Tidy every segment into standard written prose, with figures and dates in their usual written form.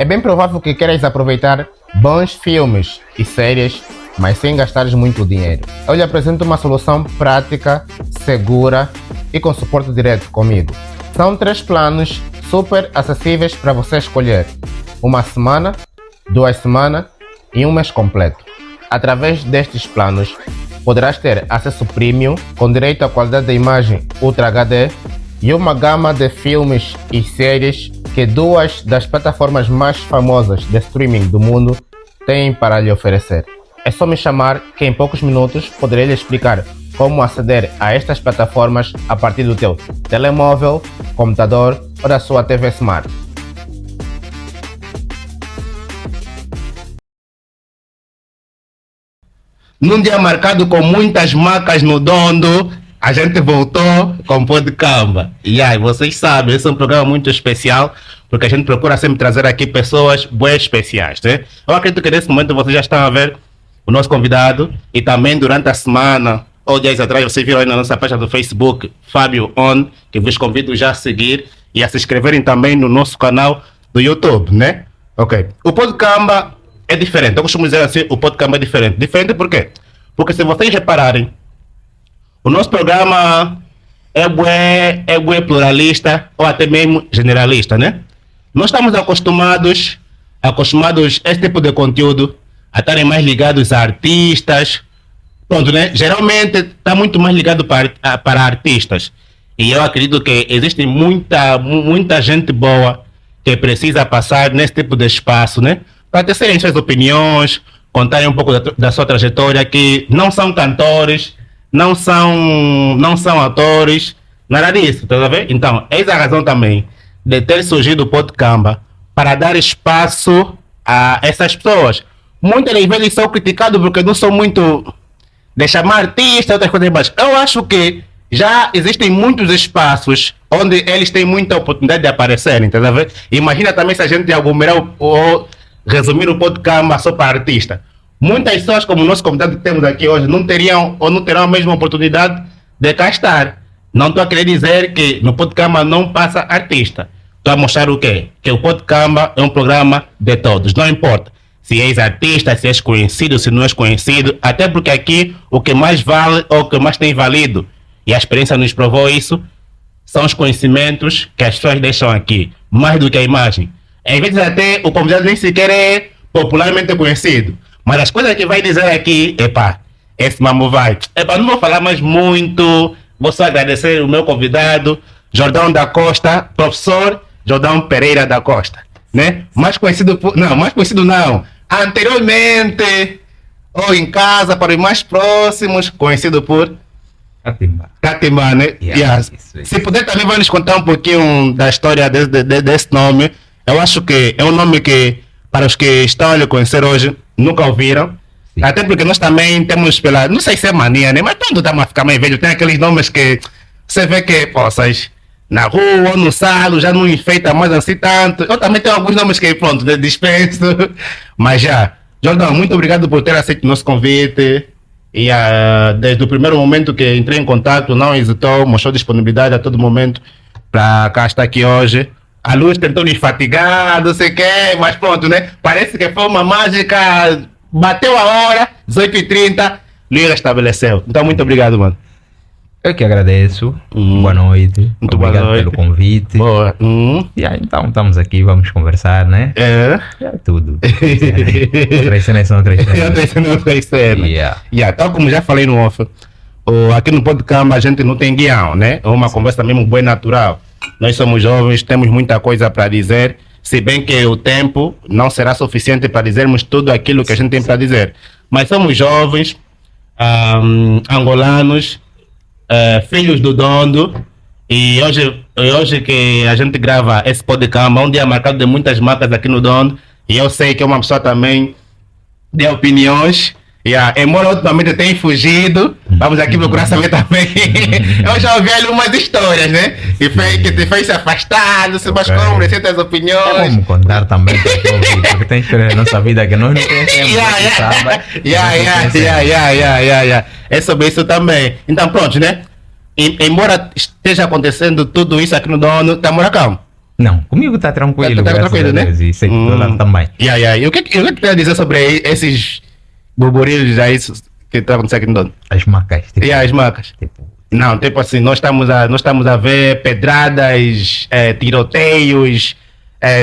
É bem provável que queiras aproveitar bons filmes e séries, mas sem gastares muito dinheiro. Eu lhe apresento uma solução prática, segura e com suporte direto comigo. São 3 planos super acessíveis para você escolher. 1 semana, 2 semanas e 1 mês completo. Através destes planos, poderás ter acesso premium com direito à qualidade da imagem Ultra HD e uma gama de filmes e séries que 2 das plataformas mais famosas de streaming do mundo têm para lhe oferecer. É só me chamar que em poucos minutos poderei lhe explicar como aceder a estas plataformas a partir do teu telemóvel, computador ou da sua TV Smart. Num dia marcado com muitas macas no Dondo, a gente voltou com o Podcamba. E aí, vocês sabem, esse é um programa muito especial, porque a gente procura sempre trazer aqui pessoas bem especiais, né? Eu acredito que nesse momento vocês já estão a ver o nosso convidado, e também durante a semana, ou dias atrás, vocês viram aí na nossa página do Facebook, Fábio On, que vos convido já a seguir e a se inscreverem também no nosso canal do YouTube, né? Ok. O Podcamba é diferente. Eu costumo dizer assim, o Podcamba é diferente. Diferente por quê? Porque se vocês repararem, o nosso programa é bué pluralista ou até mesmo generalista, né? Nós estamos acostumados a esse tipo de conteúdo a estarem mais ligados a artistas. Pronto, né? Geralmente está muito mais ligado para artistas. E eu acredito que existe muita gente boa que precisa passar nesse tipo de espaço, né? Para tecerem suas opiniões, contarem um pouco da sua trajetória, que não são cantores, não são atores, nada disso, tá vendo? Então, eis a razão também de ter surgido o Podcamba, para dar espaço a essas pessoas. Muitas das vezes são criticados porque não são muito de chamar artista, outras coisas, mas eu acho que já existem muitos espaços onde eles têm muita oportunidade de aparecerem, tá vendo? Imagina também se a gente aglomerar ou resumir o Podcamba só para artista. Muitas pessoas, como o nosso convidado que temos aqui hoje, não teriam ou não terão a mesma oportunidade de cá estar. Não estou a querer dizer que no Podcamba não passa artista. Estou a mostrar o quê? Que o Podcamba é um programa de todos, não importa se és artista, se és conhecido, se não és conhecido, até porque aqui o que mais vale ou o que mais tem valido, e a experiência nos provou isso, são os conhecimentos que as pessoas deixam aqui, mais do que a imagem. Às vezes até o convidado nem sequer é popularmente conhecido, mas as coisas que vai dizer aqui, esse mambo vai. Não vou falar mais muito, vou só agradecer o meu convidado, Jordão da Costa, professor Jordão Pereira da Costa, né? Mais conhecido não, anteriormente, ou em casa, para os mais próximos, conhecido por Catimba, né? Se puder também vai nos contar um pouquinho da história desse nome. Eu acho que é um nome que, para os que estão a lhe conhecer hoje, nunca ouviram. Sim. Até porque nós também temos não sei se é mania, né? Mas quando estamos a ficar mais velho, tem aqueles nomes que você vê que, poças, na rua ou no salo, já não enfeita mais assim tanto. Eu também tenho alguns nomes que, pronto, dispenso. Mas já, Jordão, muito obrigado por ter aceito o nosso convite. E desde o primeiro momento que entrei em contato, não hesitou, mostrou disponibilidade a todo momento para cá estar aqui hoje. A luz tentou nos fatigar, não sei o que, mas pronto, né? Parece que foi uma mágica. Bateu a hora, 18h30, Lira estabeleceu. Então, muito obrigado, mano. Eu que agradeço. Boa noite. Muito obrigado boa noite pelo convite. Boa. Então, estamos aqui, vamos conversar, né? É tudo. Outras cenas são outras cenas. Tal como já falei no off, aqui no Podcamba a gente não tem guião, né? É uma conversa mesmo bem natural. Nós somos jovens, temos muita coisa para dizer, se bem que o tempo não será suficiente para dizermos tudo aquilo que a gente tem para dizer. Mas somos jovens, angolanos, filhos do Dondo, e hoje que a gente grava esse podcast, um dia marcado de muitas marcas aqui no Dondo, e eu sei que é uma pessoa também de opiniões. Embora ultimamente tenha fugido, vamos aqui procurar saber também. Eu já ouvi algumas histórias, né? Que te fez se afastar, não sei mais como, certas opiniões. Vamos contar também, porque tem histórias na nossa vida que nós não conhecemos. É sobre isso também. Então, pronto, né? Embora esteja acontecendo tudo isso aqui no Dono, tá moracão. Não, comigo está tranquilo. Tá tranquilo, né? E sei que do lado também. E o que tem a dizer sobre esses burburinhos aí que estão acontecendo aqui no Dondo? As macas. Tipo, as macas. Não, tipo assim, nós estamos a ver pedradas, tiroteios,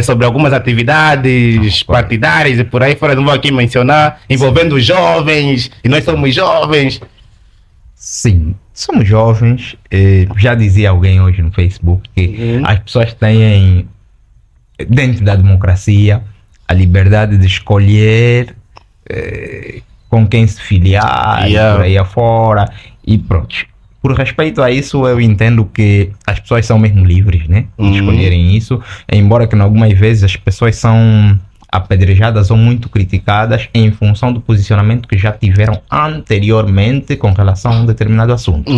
sobre algumas atividades partidárias e por aí fora, não vou aqui mencionar, envolvendo os jovens, e nós somos jovens. Sim, somos jovens. Já dizia alguém hoje no Facebook que as pessoas têm, dentro da democracia, a liberdade de escolher com quem se filiar, por aí afora, e pronto. Por respeito a isso, eu entendo que as pessoas são mesmo livres, né? De escolherem isso, embora que algumas vezes as pessoas são apedrejadas ou muito criticadas em função do posicionamento que já tiveram anteriormente com relação a um determinado assunto.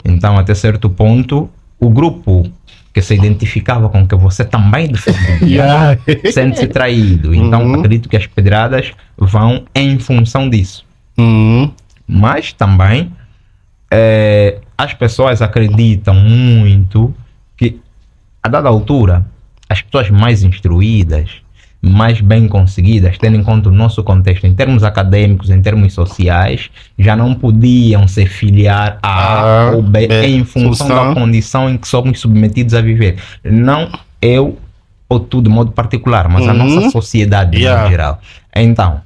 Então, até certo ponto, o grupo que se identificava com que você também defendia sente-se traído. Então, acredito que as pedradas vão em função disso. Mas também as pessoas acreditam muito que, a dada altura, as pessoas mais instruídas, mais bem conseguidas, tendo em conta o nosso contexto em termos acadêmicos, em termos sociais, já não podiam se filiar a A ou B em função da condição em que somos submetidos a viver. Não eu ou tu de modo particular, mas a nossa sociedade em geral. Então,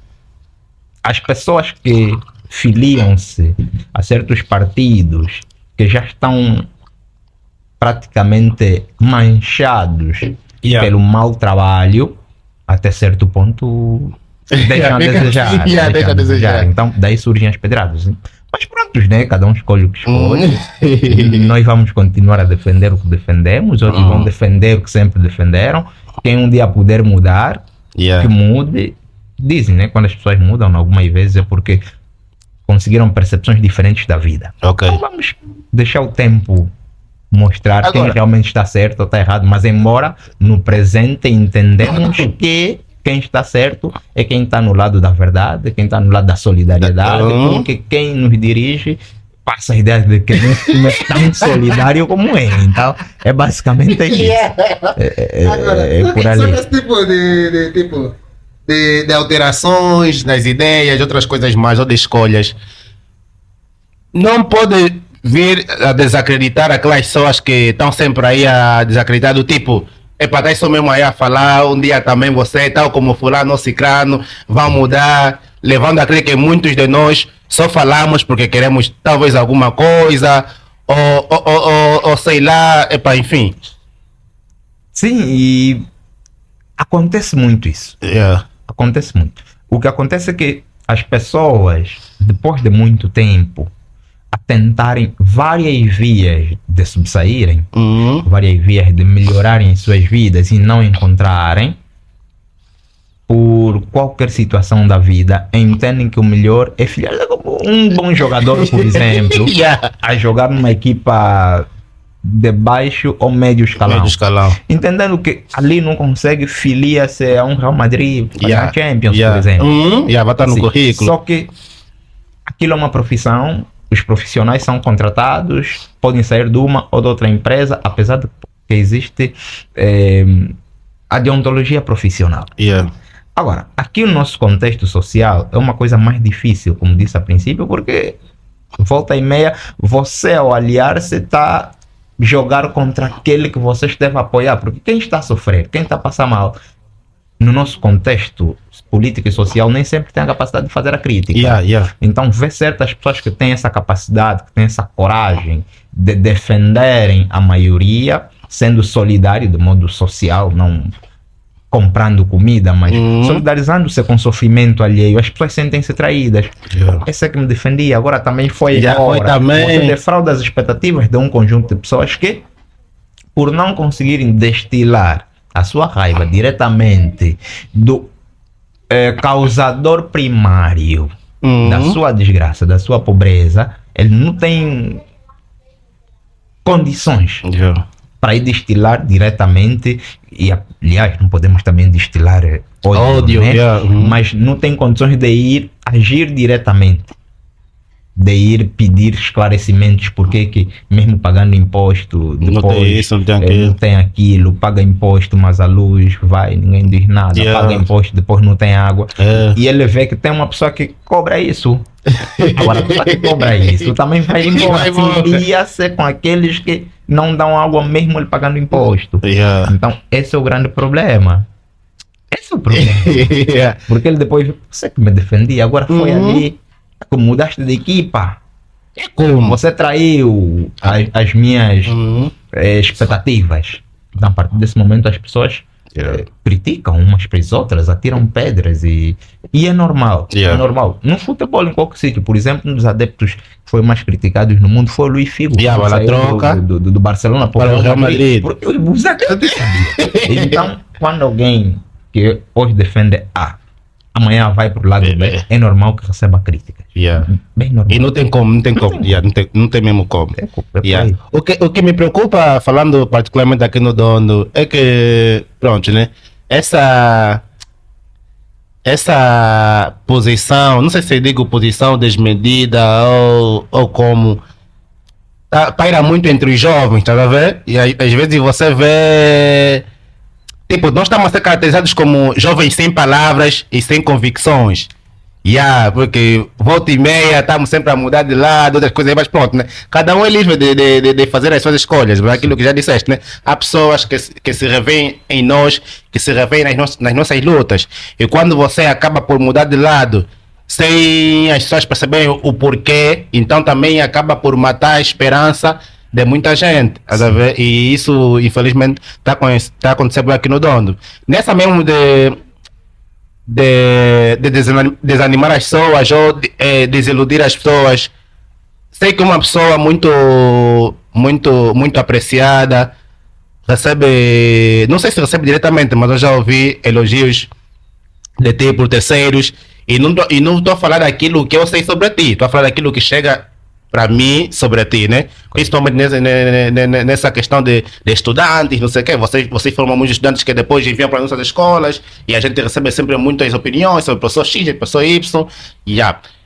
as pessoas que filiam-se a certos partidos que já estão praticamente manchados pelo mau trabalho, até certo ponto deixam a desejar. Então daí surgem as pedradas. Mas pronto, né? Cada um escolhe o que escolhe. Nós vamos continuar a defender o que defendemos, outros vão defender o que sempre defenderam. Quem um dia puder mudar, que mude. Dizem, né? Quando as pessoas mudam algumas vezes é porque conseguiram percepções diferentes da vida. Então vamos deixar o tempo mostrar quem realmente está certo ou está errado, mas embora no presente entendemos que quem está certo é quem está no lado da verdade, quem está no lado da solidariedade, porque quem nos dirige passa a ideia de que não é tão solidário como é. Então é basicamente isso. Agora, por ali. Sobre esse tipo de alterações nas ideias, outras coisas mais, ou de escolhas, não pode vir a desacreditar aquelas pessoas que estão sempre aí a desacreditar, do tipo, tá isso mesmo aí a falar, um dia também você, tal como fulano ou cicrano, vão mudar, levando a crer que muitos de nós só falamos porque queremos talvez alguma coisa, ou sei lá, enfim. Sim, e acontece muito isso. Acontece muito. O que acontece é que as pessoas, depois de muito tempo, a tentarem várias vias de subsaírem, várias vias de melhorarem suas vidas e não encontrarem, por qualquer situação da vida, entendem que o melhor é filiar como um bom jogador, por exemplo, a jogar numa equipa de baixo ou médio escalão. Entendendo que ali não consegue filiar-se a um Real Madrid, a Champions, por exemplo. Vai estar no currículo. Só que aquilo é uma profissão. Os profissionais são contratados, podem sair de uma ou de outra empresa, apesar de que existe a deontologia profissional. Agora, aqui no nosso contexto social é uma coisa mais difícil, como disse a princípio, porque volta e meia, você ao aliar-se está jogar contra aquele que vocês devem apoiar, porque quem está a sofrer, quem está a passar mal, no nosso contexto político e social, nem sempre tem a capacidade de fazer a crítica. Então, ver certas pessoas que têm essa capacidade, que têm essa coragem de defenderem a maioria, sendo solidário de modo social, não comprando comida, mas solidarizando-se com o sofrimento alheio, as pessoas sentem-se traídas. Esse é que me defendia, agora também foi agora. Você defrauda as expectativas de um conjunto de pessoas que, por não conseguirem destilar a sua raiva diretamente do causador primário da sua desgraça, da sua pobreza, ele não tem condições para ir destilar diretamente, e aliás não podemos também destilar ódio, né? Mas não tem condições de ir agir diretamente. de ir pedir esclarecimentos porque que mesmo pagando imposto Não depois tem isso, não tem não aquilo. tem aquilo, paga imposto mas a luz vai, ninguém diz nada, Yeah. paga imposto depois não tem água É. e ele vê que tem uma pessoa que cobra isso. Agora a pessoa que cobra isso também vai embora, Vai embora. filia-se com aqueles que não dão água mesmo ele pagando imposto. Yeah. Então esse é o grande problema. Esse é o problema. Yeah. Porque ele depois, você que me defendia, agora foi ali, que mudaste de equipa. Como? Você traiu as minhas Uhum. expectativas. Então, a partir desse momento, as pessoas Yeah. criticam umas para as outras, atiram pedras e é normal. Yeah. É normal. No futebol, em qualquer sítio, por exemplo, um dos adeptos que foi mais criticados no mundo foi o Luís Figo. Yeah, que ela saiu troca do Barcelona para o Real Madrid. Porque os adeptos sabiam. Então, quando alguém que hoje defende A, amanhã vai para o lado B, é normal que receba críticas. Yeah. Bem normal. E não tem como, não tem como. Yeah, não tem mesmo como. É por Yeah. aí. O que me preocupa, falando particularmente aqui no Dondo, é que, pronto, né? Essa posição, não sei se eu digo posição desmedida ou como, paira muito entre os jovens, tá a ver? E às vezes você vê, tipo, nós estamos a ser caracterizados como jovens sem palavras e sem convicções. Porque volta e meia estamos sempre a mudar de lado, outras coisas, mas pronto, né? Cada um é livre de fazer as suas escolhas, aquilo que já disseste, né? Há pessoas que se revêem em nós, que se revêem nas nossas lutas, e quando você acaba por mudar de lado, sem as pessoas perceberem o porquê, então também acaba por matar a esperança de muita gente, tá a ver? E isso, infelizmente, está acontecendo aqui no Dondo. Nessa mesmo de desanimar as pessoas ou desiludir as pessoas. Sei que uma pessoa muito apreciada recebe, não sei se recebe diretamente, mas eu já ouvi elogios de ti por terceiros e não estou a falar daquilo que eu sei sobre ti, estou a falar daquilo que chega para mim sobre ti, né? Principalmente nessa questão de estudantes, não sei o quê. Vocês formam muitos estudantes que depois enviam para nossas escolas e a gente recebe sempre muitas opiniões sobre o professor X e o professor Y.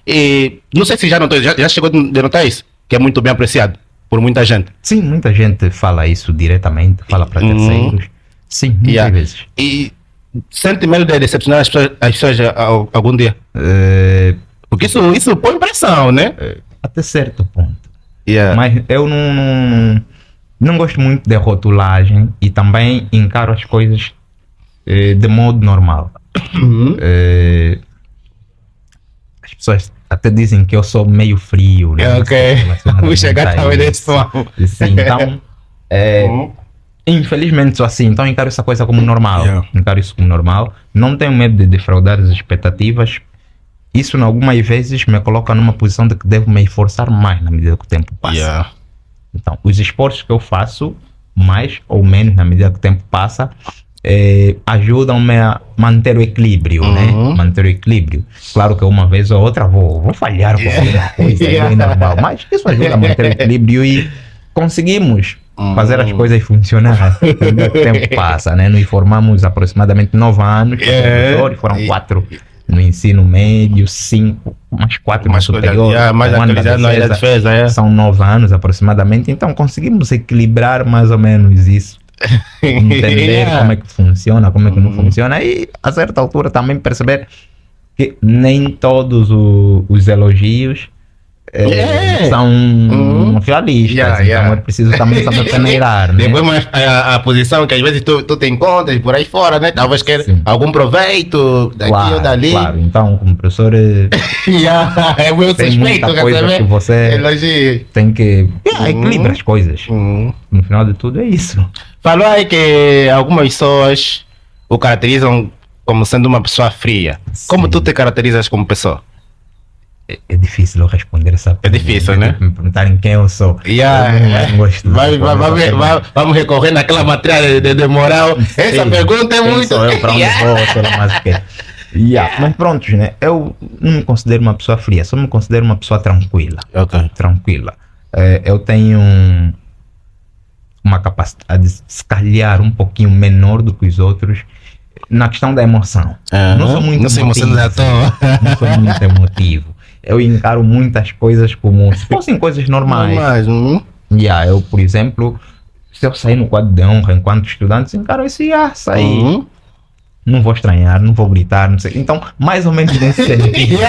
E não sei se já notou, já chegou de notar isso, que é muito bem apreciado por muita gente. Sim, muita gente fala isso diretamente, fala para terceiros. Sim, muitas vezes. E sente medo de decepcionar as pessoas algum dia? Porque isso põe pressão, né? Até certo ponto. Yeah. Mas eu não gosto muito de rotulagem e também encaro as coisas de modo normal. As pessoas até dizem que eu sou meio frio, né? Ok, vou chegar também nesse ponto. Sim, então, infelizmente sou assim, então encaro essa coisa como normal. Yeah. Encaro isso como normal. Não tenho medo de defraudar as expectativas. Isso, em algumas vezes, me coloca numa posição de que devo me esforçar mais na medida que o tempo passa. Yeah. Então, os esforços que eu faço, mais ou menos na medida que o tempo passa, ajudam-me a manter o equilíbrio, né? Manter o equilíbrio. Claro que uma vez ou outra vou falhar com alguma coisa, é normal, mas isso ajuda a manter o equilíbrio e conseguimos fazer as coisas funcionar na medida que o tempo passa, né? Nós formamos aproximadamente 9 anos, foram 4 no ensino médio, 5, mais 4 no superior. Mais atualizado na defesa, São 9 anos aproximadamente, então conseguimos equilibrar mais ou menos isso. Entender como é que funciona, como é que não funciona e a certa altura também perceber que nem todos os elogios são realistas, então é preciso também saber peneirar, né? Depois a posição que às vezes tu te encontras por aí fora, né? Talvez quer algum proveito daqui ou dali. Claro, então como professor é muito tem suspeito muita coisa que você elogio. Tem que equilibrar as coisas. No final de tudo é isso. Falou aí que algumas pessoas o caracterizam como sendo uma pessoa fria. Como tu te caracterizas como pessoa? É difícil eu responder essa pergunta. É difícil, né? Me perguntarem quem eu sou. Eu não gosto vamos recorrer naquela matéria de moral. Essa pergunta é muito... Sou eu, para onde vou, sei lá mais o quê. Mas pronto, né? Eu não me considero uma pessoa fria, só me considero uma pessoa tranquila. Tranquila. Eu tenho uma capacidade de se calhar um pouquinho menor do que os outros na questão da emoção. Não sou muito emotivo. à toa. Não sou muito emotivo. eu encaro muitas coisas como se fossem coisas normais. Eu, por exemplo, se eu sair no quadro de honra enquanto estudante, encaro isso, sair. Não vou estranhar, não vou gritar, não sei. Então, mais ou menos nesse sentido.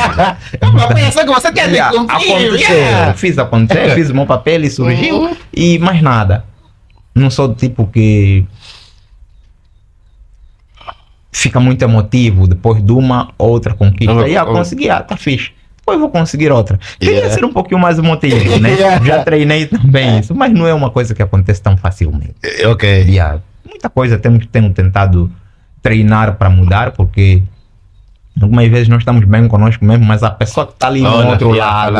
É uma coisa que você quer dizer aconteceu, fiz acontecer, fiz o meu papel e surgiu, e mais nada. Não sou do tipo que fica muito emotivo depois de uma outra conquista. Consegui, tá fixe. Depois vou conseguir outra. Queria ser um pouquinho mais emotivo, né? Já treinei também isso, mas não é uma coisa que acontece tão facilmente. Muita coisa tenho tentado treinar para mudar, porque algumas vezes nós estamos bem conosco mesmo, mas a pessoa que está ali no outro lado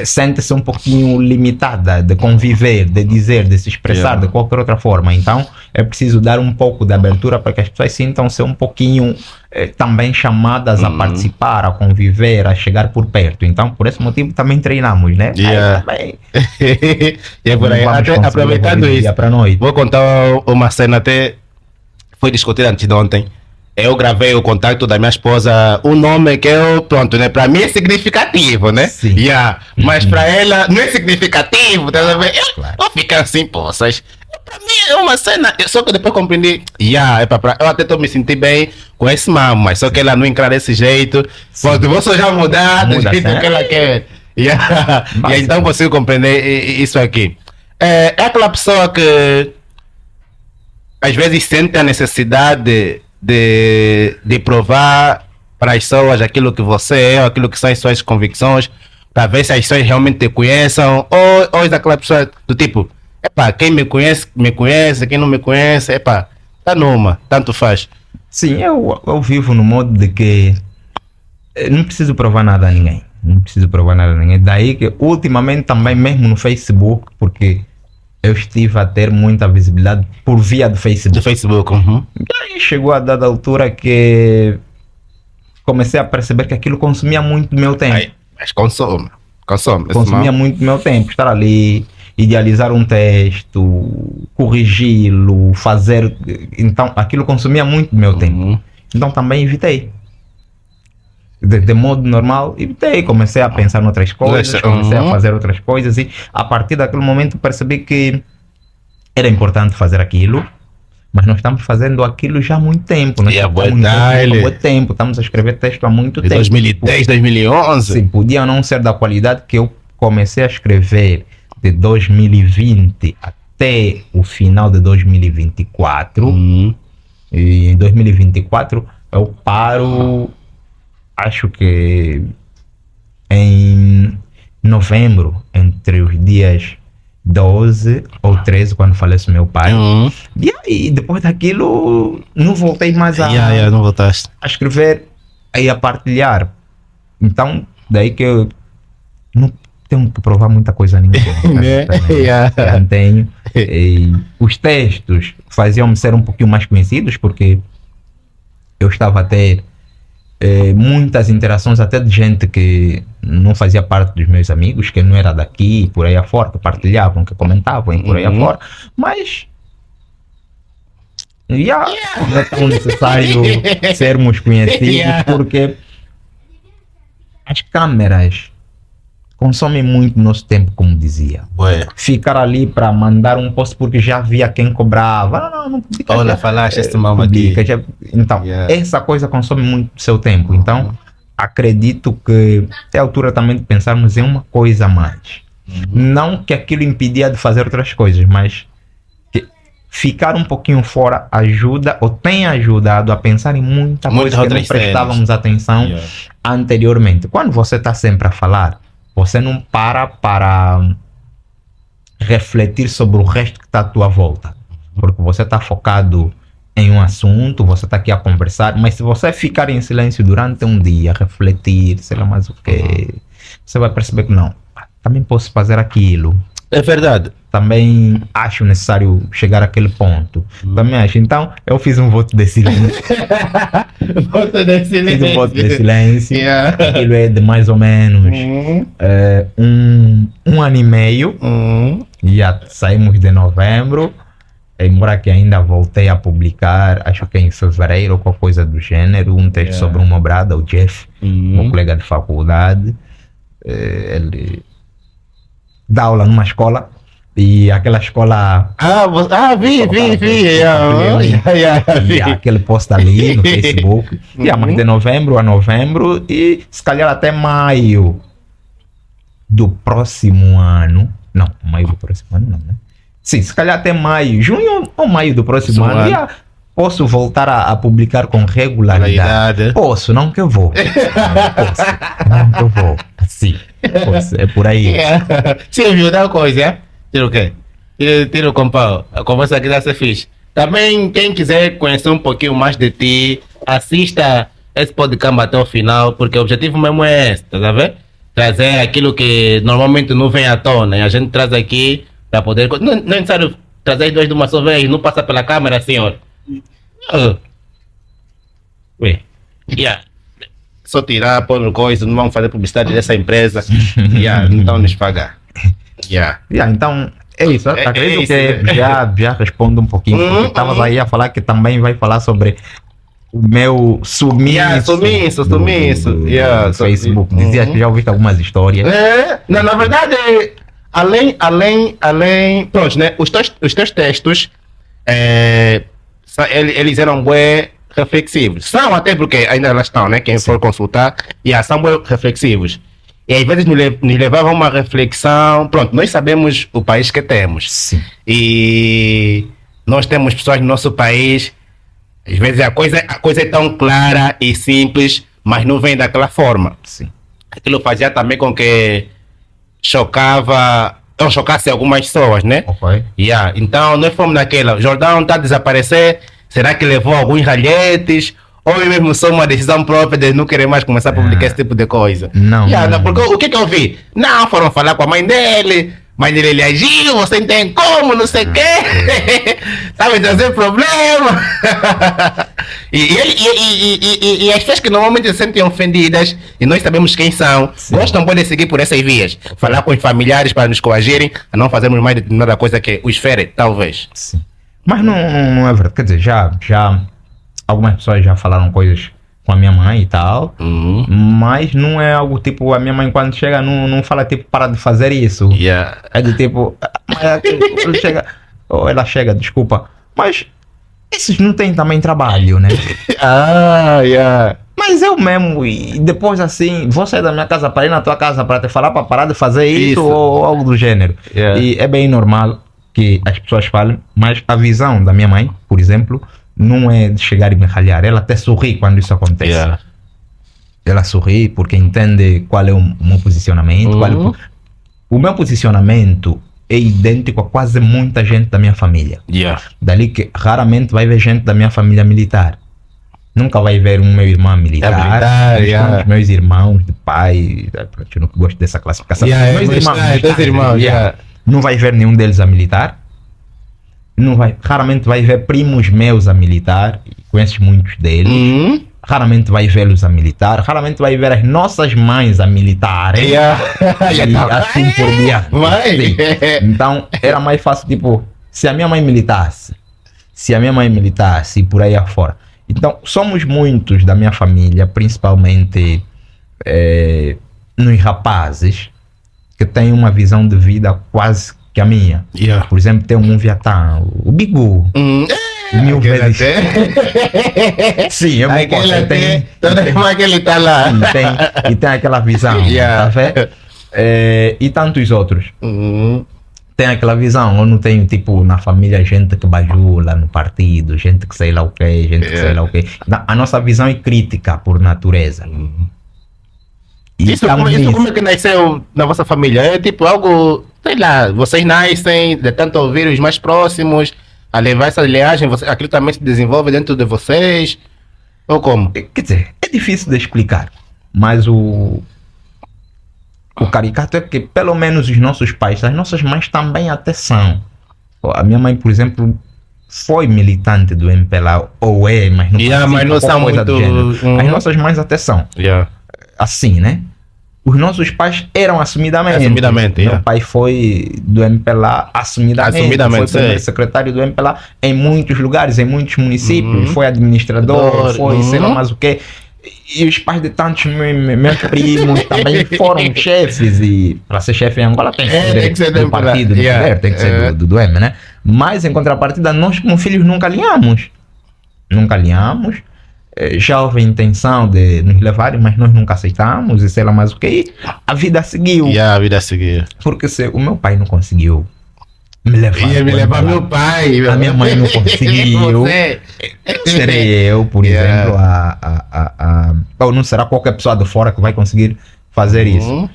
sente-se um pouquinho limitada de conviver, de dizer, de se expressar de qualquer outra forma. Então é preciso dar um pouco de abertura para que as pessoas sintam-se um pouquinho também chamadas a participar, a conviver, a chegar por perto. Então por esse motivo também treinamos, né? E por aí, até aproveitando isso, vou contar uma cena até foi discutida antes de ontem. Eu gravei o contato da minha esposa, um nome que eu, pronto, né? Para mim é significativo, né? Mas para ela não é significativo, tá vendo? Eu fico assim, poças. Para mim é uma cena, só que depois compreendi, eu até estou me sentindo bem com esse mamo, mas só que ela não encara desse jeito, vou só já mudar do jeito que ela quer. E então consigo compreender isso aqui. É aquela pessoa que às vezes sente a necessidade de provar para as pessoas aquilo que você é, aquilo que são as suas convicções, para ver se as pessoas realmente te conheçam, ou é daquela pessoa do tipo, quem me conhece, quem não me conhece, tá numa, tanto faz. Sim, eu vivo no modo de que não preciso provar nada a ninguém. Daí que ultimamente também mesmo no Facebook, porque eu estive a ter muita visibilidade por via do Facebook. E aí chegou a dada altura que comecei a perceber que aquilo consumia muito do meu tempo. Mas consome. Consumia muito do meu tempo. Estar ali, idealizar um texto, corrigi-lo, fazer... Então, aquilo consumia muito do meu tempo. Então, também evitei. De modo normal, evitei. Comecei a pensar em outras coisas, comecei a fazer outras coisas e a partir daquele momento percebi que era importante fazer aquilo, mas nós estamos fazendo aquilo já há muito tempo. Estamos a escrever texto há muito tempo. 2010, 2011. Sim, podia não ser da qualidade que eu comecei a escrever de 2020 até o final de 2024. E em 2024 eu paro... Acho que em novembro, entre os dias 12 ou 13, quando falece meu pai. E aí, depois daquilo, não voltei mais não voltaste a escrever e a partilhar. Então, daí que eu não tenho que provar muita coisa a ninguém. Já tenho. E os textos faziam-me ser um pouquinho mais conhecidos, porque eu estava a ter muitas interações até de gente que não fazia parte dos meus amigos, que não era daqui e por aí afora, que partilhavam, que comentavam e por aí afora, mas não é tão necessário sermos conhecidos, porque as câmeras consomem muito nosso tempo, como dizia. Ficar ali para mandar um post porque já havia quem cobrava. Não publica. Olha, falaste esse mal aqui. Então, essa coisa consome muito seu tempo. Então, acredito que é a altura também de pensarmos em uma coisa a mais. Não que aquilo impedia de fazer outras coisas, mas que ficar um pouquinho fora ajuda ou tem ajudado a pensar em muita coisa que não prestávamos atenção anteriormente. Quando você está sempre a falar, você não para refletir sobre o resto que está à tua volta. Porque você está focado em um assunto, você está aqui a conversar, mas se você ficar em silêncio durante um dia, refletir, sei lá mais o quê, você vai perceber que não, também posso fazer aquilo. É verdade. Também acho necessário chegar àquele ponto. Também acho. Então, eu fiz um voto de silêncio. Fiz um voto de silêncio. Aquilo é de mais ou menos um ano e meio. Já saímos de novembro. Embora que ainda voltei a publicar, acho que em fevereiro ou qualquer coisa do gênero, um texto sobre uma brada, o Jeff, um colega de faculdade. Ele dá aula numa escola e aquela escola. Vi. E aquele post ali no Facebook. E a mais de novembro a novembro e se calhar até maio do próximo ano. Não, maio do próximo ano não, né? Sim, se calhar até maio, junho ou maio do próximo ano. Já posso voltar a publicar com regularidade. Posso, não que eu vou. Não que eu vou. Sim, posso, é por aí. Silvio, dá uma coisa, é? Tira o quê? Tira o compão. A conversa aqui dá ser fixe. Também, quem quiser conhecer um pouquinho mais de ti, assista esse podcast até o final, porque o objetivo mesmo é esse, tá vendo? Trazer aquilo que normalmente não vem à tona. E a gente traz aqui para poder. Não é necessário trazer dois de uma só vez, não passar pela câmera, senhor. Ué, só tirar, pôr no coisa, não vamos fazer publicidade dessa empresa. Então nos pagar. Então é isso. Acredito que já respondo um pouquinho. Porque estavas aí a falar que também vai falar sobre o meu sumiço. Do Facebook. Dizias que já ouviste algumas histórias. Na verdade, além. Pronto, né? Os teus textos. Eles eram bem reflexivos. São até porque ainda elas estão, né? Quem for consultar, são bem reflexivos. E às vezes nos levavam a uma reflexão. Pronto, nós sabemos o país que temos. Sim. E nós temos pessoas no nosso país. Às vezes a coisa é tão clara e simples, mas não vem daquela forma. Sim. Aquilo fazia também com que chocasse algumas pessoas, né? Ok. Então nós fomos naquela. O Jordão está a desaparecer. Será que levou alguns ralhetes? Ou eu mesmo sou uma decisão própria de não querer mais começar a publicar esse tipo de coisa? Não. Porque o que eu vi? Não, foram falar com a mãe dele. Mãe dele agiu, você não tem como, não sei o quê. Sabe, trazer problema. E as pessoas que normalmente se sentem ofendidas, e nós sabemos quem são, gostam de seguir por essas vias. Falar com os familiares para nos coagirem a não fazermos mais determinada coisa que os fere, talvez. Sim. Mas não é verdade. Quer dizer, já algumas pessoas já falaram coisas com a minha mãe e tal, mas não é algo tipo, a minha mãe quando chega não fala tipo, para de fazer isso. É de tipo, ela chega, desculpa, mas esses não têm também trabalho, né? Mas eu mesmo, e depois assim, vou sair da minha casa para ir na tua casa para te falar para parar de fazer isso ou algo do gênero. E é bem normal que as pessoas falem, mas a visão da minha mãe, por exemplo, não é de chegar e me ralhar. Ela até sorri quando isso acontece. Ela sorri porque entende qual é o meu posicionamento. O meu posicionamento é idêntico a quase muita gente da minha família. Dali que raramente vai ver gente da minha família militar. Nunca vai ver um meu irmão militar. Os meus irmãos de pai. Eu não gosto dessa classificação. Meus irmãos. Não vai ver nenhum deles a militar. Raramente vai ver primos meus a militar, conheces muitos deles. Raramente vai vê-los a militar, raramente vai ver as nossas mães a militarem. E assim por diante. Então era mais fácil, tipo, se a minha mãe militasse e por aí afora. Então somos muitos da minha família, principalmente nos rapazes, que têm uma visão de vida quase que a minha. Por exemplo, tem um Moviatã, o Bigu. Mil vezes. Sim, eu me posso. Que ele tá lá. E tem aquela visão. Tá vendo? E tantos outros. Tem aquela visão. Eu não tenho, tipo, na família, gente que bajula no partido, gente que sei lá o quê, gente que sei lá o quê. A nossa visão é crítica por natureza. Isso como é que nasceu na vossa família? É tipo algo, sei lá, vocês nascem de tanto ouvir os mais próximos, a levar essa linhagem, aquilo também se desenvolve dentro de vocês? Ou como? Quer dizer, é difícil de explicar, mas o caricato é que pelo menos os nossos pais, as nossas mães também até são. A minha mãe, por exemplo, foi militante do MPLA, ou é, mas não são muito do gênero. As nossas mães até são. Assim, né? Os nossos pais eram assumidamente. Meu pai foi do MPLA assumidamente. Foi primeiro secretário do MPLA em muitos lugares, em muitos municípios. Foi administrador, foi sei lá mais o quê. E os pais de tantos meus primos também foram chefes. E para ser chefe em Angola tem que ser do partido do poder, tem que ser do M, né? Mas em contrapartida, nós como filhos nunca alinhamos. Nunca alinhamos. Já houve a intenção de nos levarem, mas nós nunca aceitamos. E sei lá mais o que. E a vida seguiu. A vida seguiu. Porque se o meu pai não conseguiu me levar. Ia me levar meu pai. A minha mãe não conseguiu. Não serei eu, por exemplo, ou não será qualquer pessoa de fora que vai conseguir fazer isso.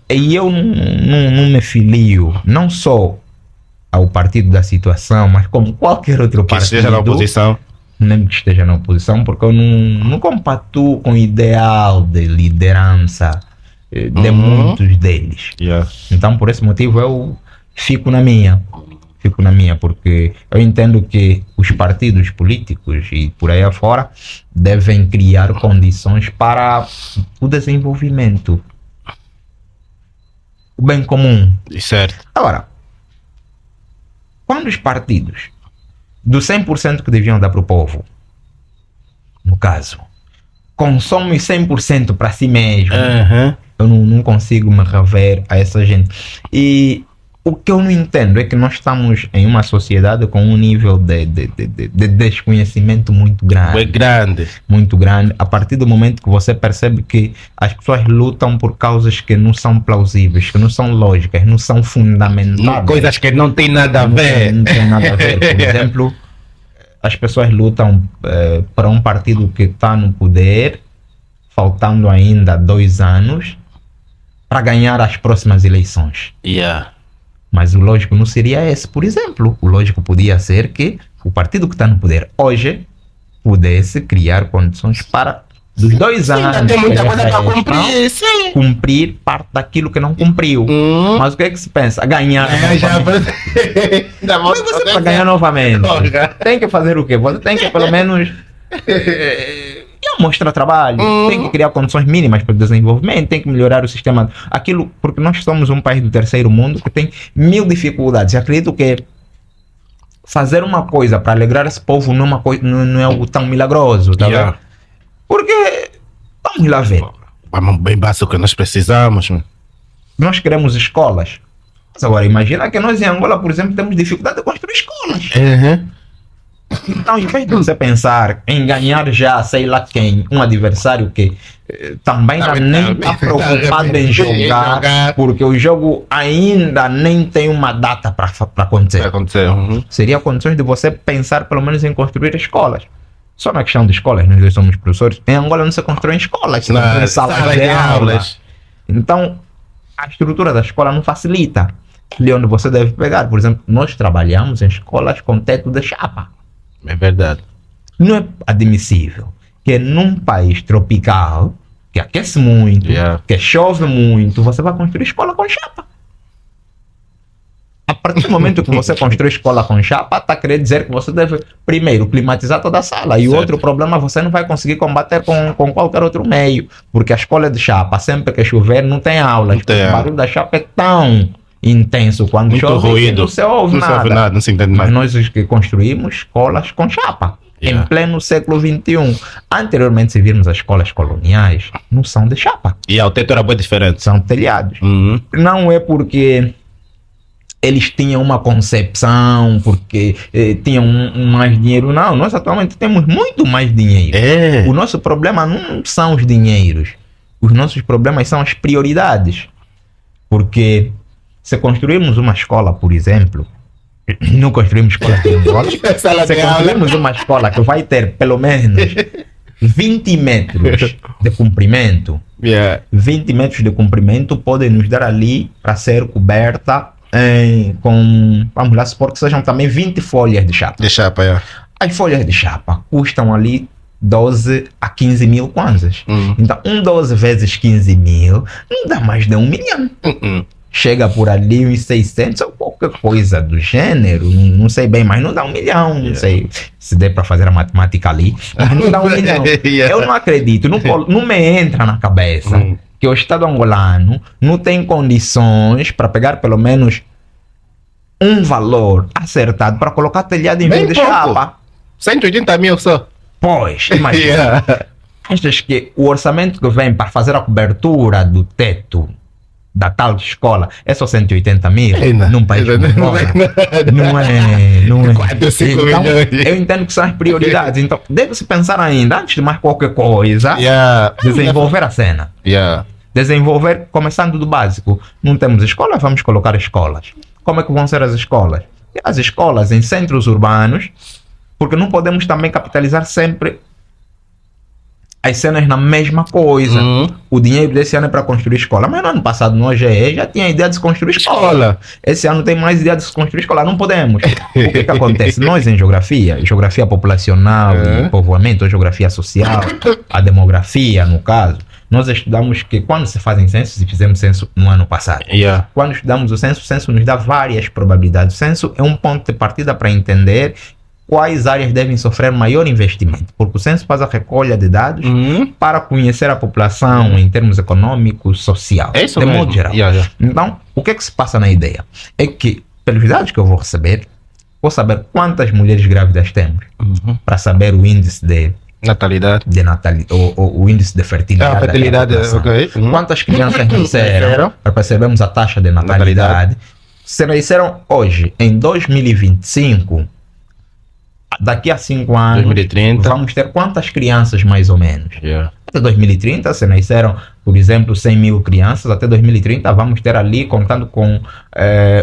E eu não me filio, não só ao partido da situação, mas como qualquer outro partido. Que esteja na oposição. Nem que esteja na oposição, porque eu não compatuo com o ideal de liderança de muitos deles. Então, por esse motivo, eu fico na minha, porque eu entendo que os partidos políticos e por aí afora devem criar condições para o desenvolvimento, o bem comum. Certo. Agora, quando os partidos, do 100% que deviam dar para o povo, no caso, consomem 100% para si mesmo, eu não consigo me rever a essa gente. E o que eu não entendo é que nós estamos em uma sociedade com um nível de desconhecimento muito grande. Muito grande. A partir do momento que você percebe que as pessoas lutam por causas que não são plausíveis, que não são lógicas, não são fundamentais. Coisas que não têm nada a ver. Não tem nada a ver. Por exemplo, as pessoas lutam para um partido que está no poder, faltando ainda 2 anos, para ganhar as próximas eleições. Mas o lógico não seria esse, por exemplo. O lógico podia ser que o partido que está no poder hoje pudesse criar condições para, dos 2 anos, tem muita coisa para cumprir, sim. Cumprir parte daquilo que não cumpriu. Mas o que é que se pensa? Ganhar. Mas você para ganhar novamente, tem que fazer o quê? Você tem que pelo menos mostrar trabalho, tem que criar condições mínimas para o desenvolvimento, tem que melhorar o sistema, aquilo, porque nós somos um país do terceiro mundo que tem 1000 dificuldades. Eu acredito que fazer uma coisa para alegrar esse povo não é algo tão milagroso, tá vendo? Porque, vamos lá ver. Vamos bem básico que nós precisamos. Nós queremos escolas. Mas agora, imagina que nós em Angola, por exemplo, temos dificuldade de construir escolas. Então, em vez de você pensar em ganhar já, sei lá quem, um adversário que também nem está preocupado em jogar, porque o jogo ainda nem tem uma data para acontecer. Seria condições de você pensar pelo menos em construir escolas. Só na questão de escolas, nós dois somos professores, em Angola não se constroem escolas, se constroem salas de aulas. Então, a estrutura da escola não facilita. Ali onde você deve pegar, por exemplo, nós trabalhamos em escolas com teto de chapa. É verdade. Não é admissível que num país tropical, que aquece muito, que chove muito, você vai construir escola com chapa. A partir do momento que você constrói escola com chapa, está querendo dizer que você deve primeiro climatizar toda a sala. E o outro problema você não vai conseguir combater com qualquer outro meio. Porque a escola de chapa, sempre que chover, não tem aulas. O barulho da chapa é tão intenso quando muito chove, ruído. Não se ouve nada. Não se entende Mas nada. nós os que construímos escolas com chapa. Em pleno século XXI. Anteriormente, se virmos as escolas coloniais, não são de chapa. E o teto era bem diferente. São telhados. Não é porque eles tinham uma concepção, porque tinham mais dinheiro. Não, nós atualmente temos muito mais dinheiro. O nosso problema não são os dinheiros. Os nossos problemas são as prioridades. Porque se construirmos uma escola, por exemplo, não construímos escola aqui em Angola, se construirmos uma escola que vai ter pelo menos 20 metros de comprimento, 20 metros de comprimento podem nos dar ali para ser coberta com, vamos lá, supor que sejam também 20 folhas de chapa. As folhas de chapa custam ali 12 a 15 mil kwanzas. Então, 12 vezes 15 mil não dá mais de 1 milhão. Chega por ali uns 600 ou qualquer coisa do gênero, não sei bem, mas não dá 1 milhão, não sei se der para fazer a matemática ali, mas não dá 1 milhão. Eu não acredito, não me entra na cabeça que o Estado angolano não tem condições para pegar pelo menos um valor acertado para colocar telhado em vez de chapa. 180 mil só. Pois, imagina. achas que o orçamento que vem para fazer a cobertura do teto da tal escola é só 180 mil num país como não é 4, 5 então, milhões. eu entendo que são as prioridades, então deve-se pensar ainda, antes de mais qualquer coisa, desenvolver a cena. Desenvolver, começando do básico. Não temos escolas, vamos colocar escolas. Como é que vão ser as escolas? As escolas em centros urbanos, porque não podemos também capitalizar sempre as cenas na mesma coisa. O dinheiro desse ano é para construir escola, mas no ano passado no OGE já tinha ideia de se construir escola. Esse ano tem mais ideia de se construir escola, não podemos. O que acontece? Nós em geografia populacional e povoamento, ou geografia social, a demografia no caso, nós estudamos que quando se fazem censos, e fizemos censo no ano passado, quando estudamos o censo nos dá várias probabilidades. O censo é um ponto de partida para entender quais áreas devem sofrer maior investimento, porque o censo faz a recolha de dados para conhecer a população em termos econômicos, social, de modo geral. Então, o que é que se passa na ideia? É que, pelos dados que eu vou receber, vou saber quantas mulheres grávidas temos, para saber o índice de natalidade, o índice de fertilidade. Fertilidade, ok. Quantas crianças nasceram, para percebermos a taxa de natalidade. Se nasceram hoje, em 2025, daqui a 5 anos, 2030, vamos ter quantas crianças mais ou menos? Até 2030, se nasceram, por exemplo, 100 mil crianças, até 2030 vamos ter ali, contando com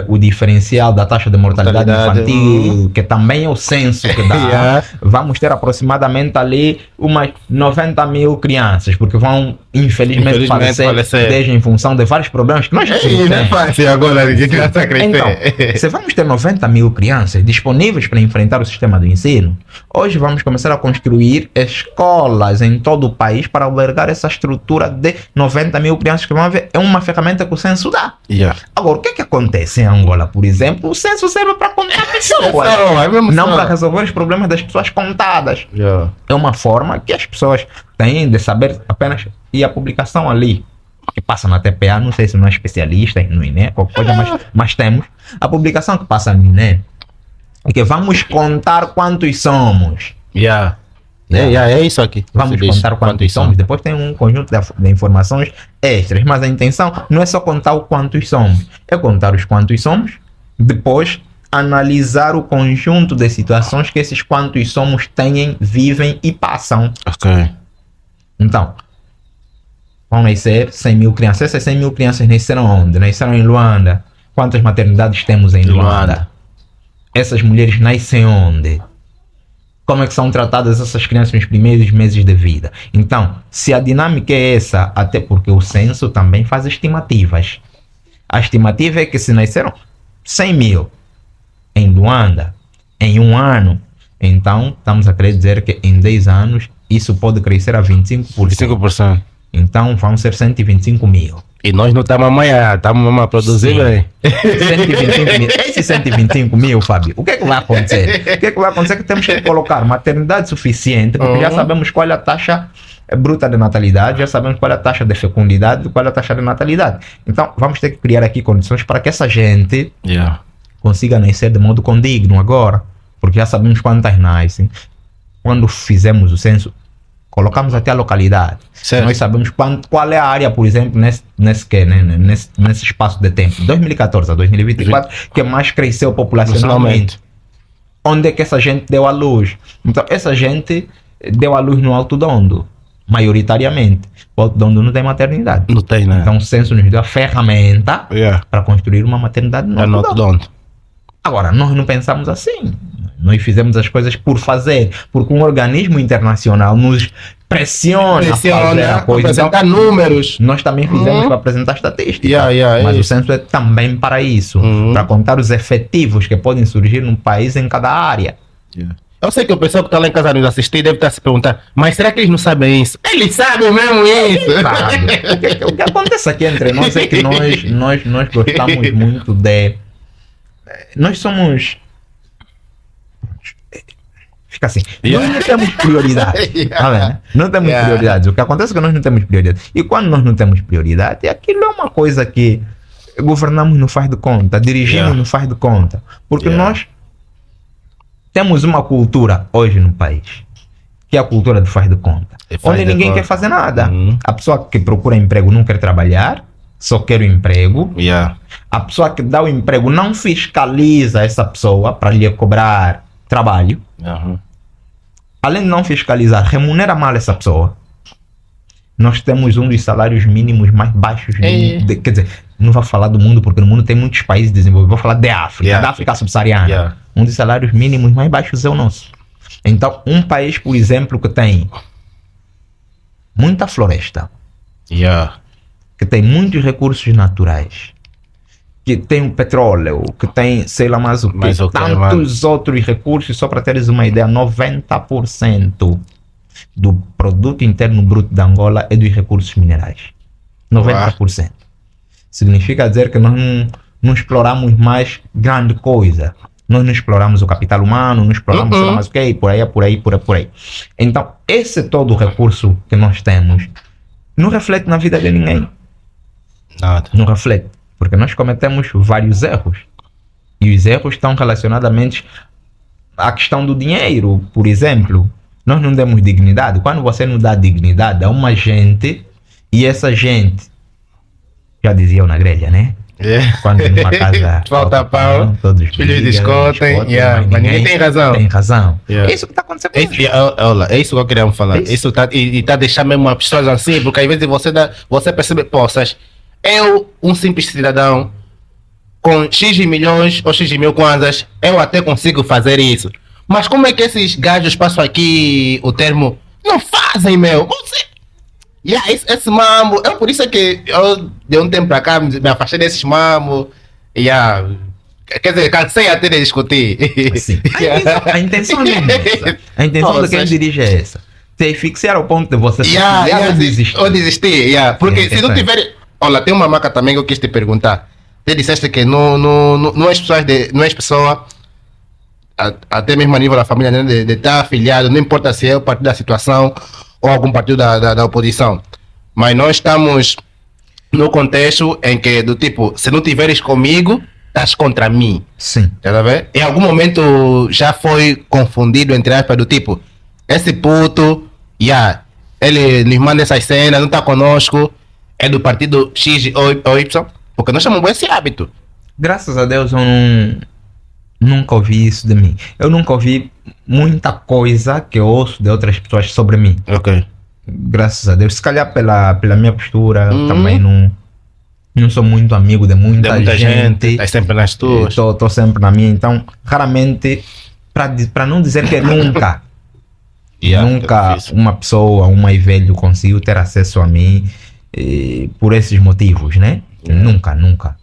o diferencial da taxa de mortalidade infantil, que também é o censo que dá, vamos ter aproximadamente ali umas 90 mil crianças, porque vão infelizmente falecer desde em função de vários problemas que nós temos. Não é fácil agora, ninguém criança crescer. Então, se vamos ter 90 mil crianças disponíveis para enfrentar o sistema do ensino, hoje vamos começar a construir escolas em todo o país para albergar essa estrutura de 90 mil crianças que vão ver. É uma ferramenta que o censo dá. Agora, o que é que acontece em Angola, por exemplo? O censo serve para contar pessoas, não para resolver os problemas das pessoas contadas. É uma forma que as pessoas têm de saber apenas. E a publicação ali, que passa na TPA, não sei se não é especialista no INE, qualquer coisa, mas temos. A publicação que passa no INE é que vamos contar quantos somos. É isso aqui. Vamos contar quantos somos. Depois tem um conjunto de informações extras, mas a intenção não é só contar o quantos somos, é contar os quantos somos, depois analisar o conjunto de situações que esses quantos somos têm, vivem e passam. Então, vão nascer 100 mil crianças. Essas 100 mil crianças nasceram onde? Nasceram em Luanda. Quantas maternidades temos em Luanda? Essas mulheres nascem onde? Como é que são tratadas essas crianças nos primeiros meses de vida? Então, se a dinâmica é essa, até porque o censo também faz estimativas. A estimativa é que se nasceram 100 mil em Luanda, em um ano, então estamos a querer dizer que em 10 anos isso pode crescer a 25%. Então vão ser 125 mil. E nós não estamos amanhã, estamos a produzir bem. 125 mil. Esses 125 mil, Fábio, o que é que vai acontecer? O que é que vai acontecer? É que temos que colocar maternidade suficiente, porque já sabemos qual é a taxa bruta de natalidade, já sabemos qual é a taxa de fecundidade e qual é a taxa de natalidade. Então vamos ter que criar aqui condições para que essa gente consiga nascer de modo condigno agora, porque já sabemos quantas nascem. Quando fizemos o censo, colocamos até a localidade. Nós sabemos qual é a área, por exemplo, nesse espaço de tempo, 2014 a 2024, que mais cresceu populacionalmente. Onde é que essa gente deu à luz? Então, essa gente deu à luz no Alto Dondo, maioritariamente. O Alto Dondo não tem maternidade. Não tem, né? Então, o censo nos deu a ferramenta para construir uma maternidade no Alto Dondo. Agora, nós não pensamos assim. Nós fizemos as coisas por fazer, porque um organismo internacional nos pressiona a fazer a coisa. Apresentar números. Nós também fizemos para apresentar estatística. Mas o censo é também para isso, para contar os efetivos que podem surgir num país em cada área. Eu sei que o pessoal que está lá em casa nos assistir deve estar se perguntando, mas será que eles não sabem isso? Eles sabem mesmo isso! O que acontece aqui entre nós é que nós gostamos muito de... Nós somos... Fica assim, nós não temos prioridade. Não temos prioridades. O que acontece é que nós não temos prioridade. E quando nós não temos prioridade, aquilo é uma coisa que governamos não faz de conta, dirigimos não faz de conta. Porque nós temos uma cultura hoje no país que é a cultura de faz de conta. Onde ninguém quer fazer nada. A pessoa que procura emprego não quer trabalhar, só quer o emprego. Yeah. A pessoa que dá o emprego não fiscaliza essa pessoa para lhe cobrar trabalho. Além de não fiscalizar, remunera mal essa pessoa. Nós temos um dos salários mínimos mais baixos. Quer dizer, não vou falar do mundo, porque no mundo tem muitos países desenvolvidos. Vou falar da África, da África subsaariana. Um dos salários mínimos mais baixos é o nosso. Então, um país, por exemplo, que tem muita floresta, que tem muitos recursos naturais, que tem o petróleo, que tem sei lá mais o que, tantos outros recursos, só para teres uma ideia, 90% do produto interno bruto da Angola é dos recursos minerais. 90%. Significa dizer que nós não exploramos mais grande coisa. Nós não exploramos o capital humano, não exploramos sei lá mais o que, por aí. Então, esse todo o recurso que nós temos não reflete na vida de ninguém. Nada. Não reflete. Porque nós cometemos vários erros. E os erros estão relacionadamente à questão do dinheiro. Por exemplo, nós não demos dignidade. Quando você não dá dignidade a uma gente, e essa gente, já dizia eu na grelha, né? Quando numa casa falta pão, todos filhos discutem, mas ninguém tem razão. Tem razão. É isso que está acontecendo. É isso que eu queria falar. Isso tá, e tá deixando mesmo as pessoas assim, porque às vezes você percebe, poças, eu, um simples cidadão, com X milhões ou X mil kwanzas, eu até consigo fazer isso. Mas como é que esses gajos, passam aqui o termo, não fazem, meu? Você... esse mambo, por isso é que eu, de um tempo pra cá, me afastei desses mambo. Quer dizer, cansei até de discutir. Sim. A intenção é essa. A intenção de quem dirige é essa. Se fixar ao ponto de você desistir. Ou desistir, porque se não tiver... Olha, tem uma marca também que eu quis te perguntar. Você disseste que não és pessoa, até mesmo a nível da família, né, de estar afiliado, não importa se é o partido da situação ou algum partido da oposição. Mas nós estamos no contexto em que, do tipo, se não tiveres comigo, estás contra mim. Sim. Tá vendo? Em algum momento já foi confundido, entre aspas, do tipo, esse puto, ele nos manda essas cenas, não está conosco, é do partido X ou Y, porque nós chamamos esse hábito. Graças a Deus eu nunca ouvi isso de mim. Eu nunca ouvi muita coisa que eu ouço de outras pessoas sobre mim. Ok. Graças a Deus. Se calhar pela minha postura, também não sou muito amigo de muita gente. Tá sempre nas tuas. Estou sempre na minha. Então, raramente, para não dizer que nunca, nunca uma pessoa, um mais velho conseguiu ter acesso a mim por esses motivos, né? Nunca.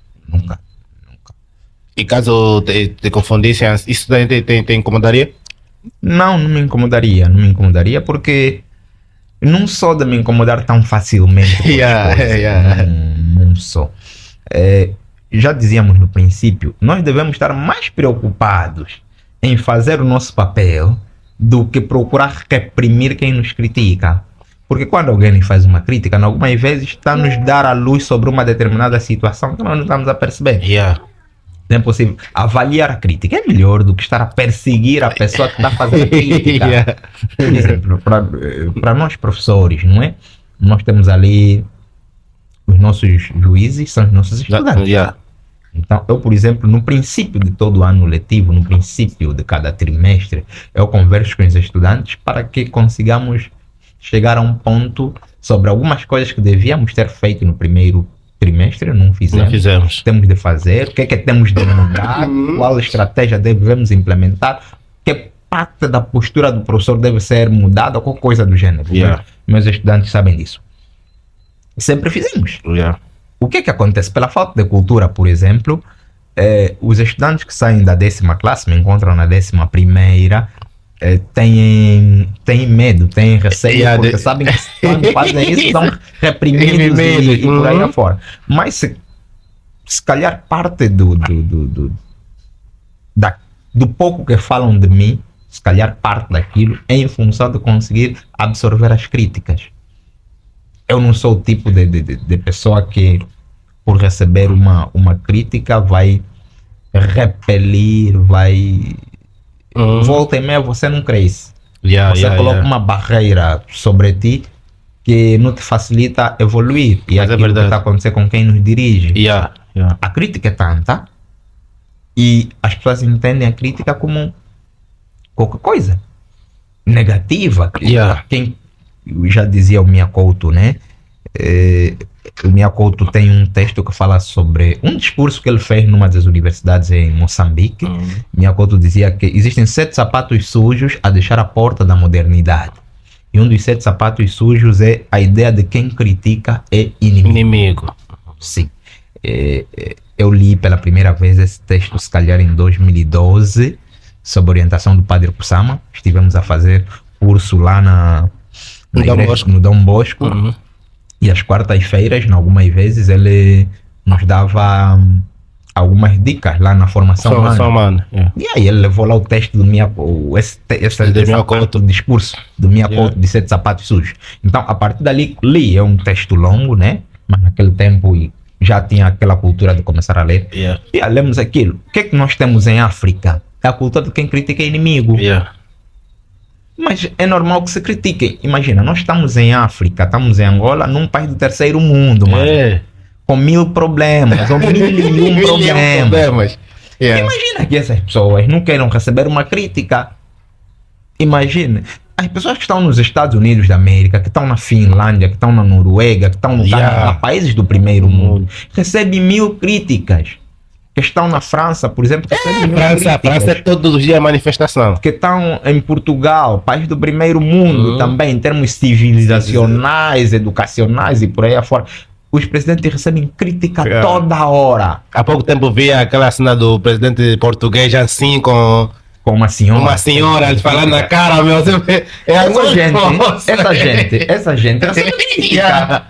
E caso te confundissem, isso te incomodaria? Não me incomodaria porque não sou de me incomodar tão facilmente. Não sou. Já dizíamos no princípio, nós devemos estar mais preocupados em fazer o nosso papel do que procurar reprimir quem nos critica. Porque quando alguém nos faz uma crítica, algumas vezes está a nos dar a luz sobre uma determinada situação que nós não estamos a perceber. Não é possível. Avaliar a crítica é melhor do que estar a perseguir a pessoa que está a fazer a crítica. Por exemplo, para nós professores, não é? Nós temos ali os nossos juízes, são os nossos estudantes. Então, eu, por exemplo, no princípio de todo ano letivo, no princípio de cada trimestre, eu converso com os estudantes para que consigamos chegar a um ponto sobre algumas coisas que devíamos ter feito no primeiro trimestre, não fizemos. Temos de fazer, o que é que temos de mudar, qual estratégia devemos implementar, que parte da postura do professor deve ser mudada, qualquer coisa do gênero. Meus estudantes sabem disso. Sempre fizemos. O que é que acontece? Pela falta de cultura, por exemplo, os estudantes que saem da 10ª classe, me encontram na 11ª, têm medo, têm receio, porque sabem que quando fazem isso são reprimidos e por aí afora. Mas se calhar parte do pouco que falam de mim, se calhar parte daquilo é em função de conseguir absorver as críticas. Eu não sou o tipo de pessoa que, por receber uma crítica, vai repelir, vai... Volta e meia, você não cresce. Você coloca uma barreira sobre ti que não te facilita evoluir. E Mas é aquilo que verdade. está acontecendo com quem nos dirige. Yeah. A crítica é tanta e as pessoas entendem a crítica como qualquer coisa negativa. Yeah. Quem já dizia o Miyakoto, né? O Miyakoto tem um texto que fala sobre um discurso que ele fez numa das universidades em Moçambique. Miyakoto dizia que existem 7 sapatos sujos a deixar a porta da modernidade. E um dos 7 sapatos sujos é a ideia de quem critica é inimigo. Sim. Eu li pela primeira vez esse texto, se calhar em 2012, sob orientação do Padre Kusama. Estivemos a fazer curso lá no Dom Bosco. E às quartas-feiras, algumas vezes, ele nos dava algumas dicas lá na formação humana. E aí ele levou lá o texto do Miyakoto, o discurso do Miyakoto de 7 sapatos sujos. Então, a partir dali, li. É um texto longo, né? Mas naquele tempo já tinha aquela cultura de começar a ler. E aí lemos aquilo. O que é que nós temos em África? É a cultura de quem critica é inimigo. Mas é normal que se critiquem. Imagina, nós estamos em África, estamos em Angola, num país do terceiro mundo, mano. Com 1000 problemas, ou 1001 problemas. Imagina que essas pessoas não queiram receber uma crítica. Imagina. As pessoas que estão nos Estados Unidos da América, que estão na Finlândia, que estão na Noruega, que estão no Canadá, países do primeiro mundo, recebem 1000 críticas. Que estão na França, por exemplo, França é todos os dias manifestação. Que estão em Portugal, país do primeiro mundo também, em termos civilizacionais, educacionais e por aí afora. Os presidentes recebem crítica toda hora. Há pouco tempo vi aquela cena do presidente português assim com uma senhora. Uma senhora falando na cara, meu. Essa gente recebe crítica.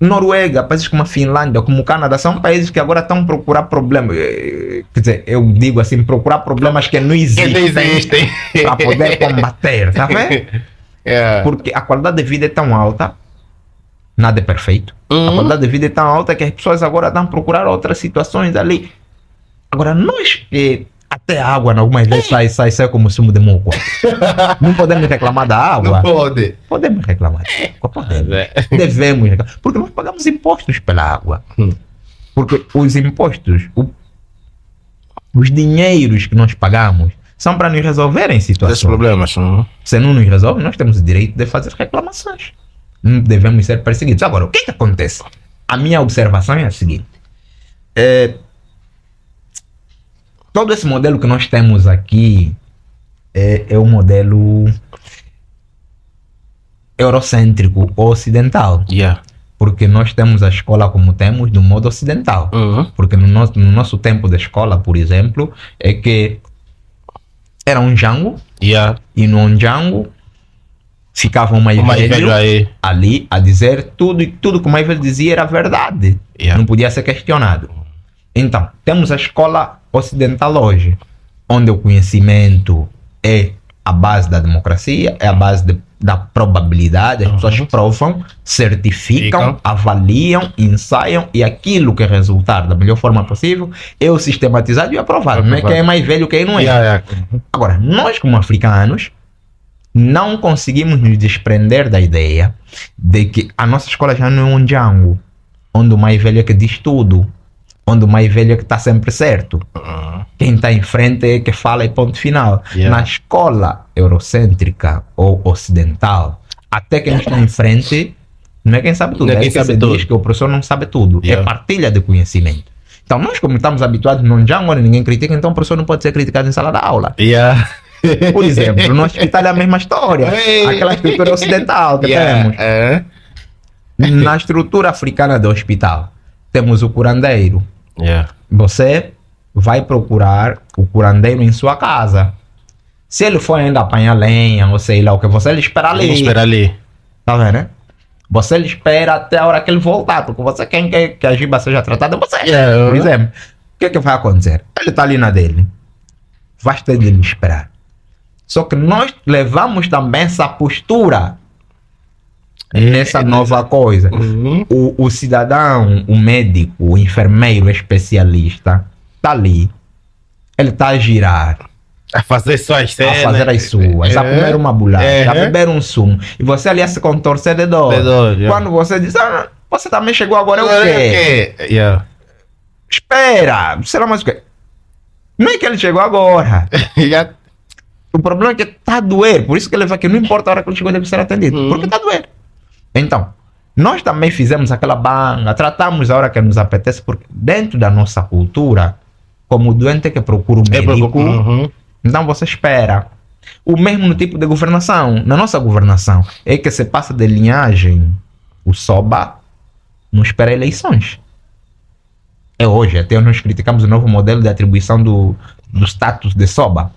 Noruega, países como a Finlândia, como o Canadá, são países que agora estão a procurar problemas. Quer dizer, eu digo assim, procurar problemas que não existem para poder combater, tá vendo? Porque a qualidade de vida é tão alta, nada é perfeito. A qualidade de vida é tão alta que as pessoas agora estão a procurar outras situações ali. Agora, nós até a água, algumas vezes sai como sumo de moco. Não podemos reclamar da água. Não pode. Podemos reclamar da água. Podemos. Devemos reclamar. Porque nós pagamos impostos pela água. Porque os impostos, os dinheiros que nós pagamos, são para nos resolverem situações. Esses problemas. Se não nos resolve, nós temos o direito de fazer reclamações. Não devemos ser perseguidos. Agora, o que acontece? A minha observação é a seguinte. Todo esse modelo que nós temos aqui é um modelo eurocêntrico ou ocidental. Porque nós temos a escola como temos do modo ocidental. Porque no nosso tempo de escola, por exemplo, é que era um Django e no Django ficava um mais velho ali a dizer tudo, e tudo que o mais velho dizia era verdade. Não podia ser questionado. Então, temos a escola ocidental hoje, onde o conhecimento é a base da democracia, é a base da probabilidade, as pessoas provam, certificam, avaliam, ensaiam, e aquilo que resultar da melhor forma possível é o sistematizado e aprovado. Não é quem é mais velho, quem não é. Agora, nós como africanos, não conseguimos nos desprender da ideia de que a nossa escola já não é um Django, onde o mais velho é que diz tudo, onde o mais velho é que está sempre certo. Quem está em frente é que fala e ponto final. Na escola eurocêntrica ou ocidental, até quem está em frente não é quem sabe tudo. É quem sabe tudo. Diz que o professor não sabe tudo. É partilha de conhecimento. Então nós, como estamos habituados num Django onde ninguém critica, então o professor não pode ser criticado em sala de aula. Por exemplo, no hospital é a mesma história. Aquela estrutura ocidental que temos. Na estrutura africana do hospital, temos o curandeiro. Você vai procurar o curandeiro em sua casa. Se ele for ainda apanhar lenha, ou sei lá o que, você lhe espera ali. Tá vendo, né? Você lhe espera até a hora que ele voltar, porque você quer que a giba seja tratada, você. Por exemplo, o que vai acontecer? Ele tá ali na dele. Vai ter de lhe esperar. Só que nós levamos também essa postura nessa nova coisa. O cidadão, o médico, o enfermeiro, o especialista, tá ali. Ele tá a girar. A fazer suas a cenas. fazer as suas, a comer uma bolacha, a É. beber um sumo. E você ali a se contorcer de dor. De dor, yeah. Quando você diz, você também chegou agora, é o Agora quê? é o quê? Yeah. Espera, será mais o quê? Não é que ele chegou agora. Yeah. O problema é que está a doer. Por isso que ele vai que não importa a hora que ele chegou, deve ser atendido. Porque está a doer. Então, nós também fizemos aquela banga, tratamos a hora que nos apetece, porque dentro da nossa cultura, como o doente que procura o médico, Uhum. então você espera. O mesmo no tipo de governação. Na nossa governação, é que se passa de linhagem. O SOBA não espera eleições. É hoje, até nós criticamos o novo modelo de atribuição do status de SOBA.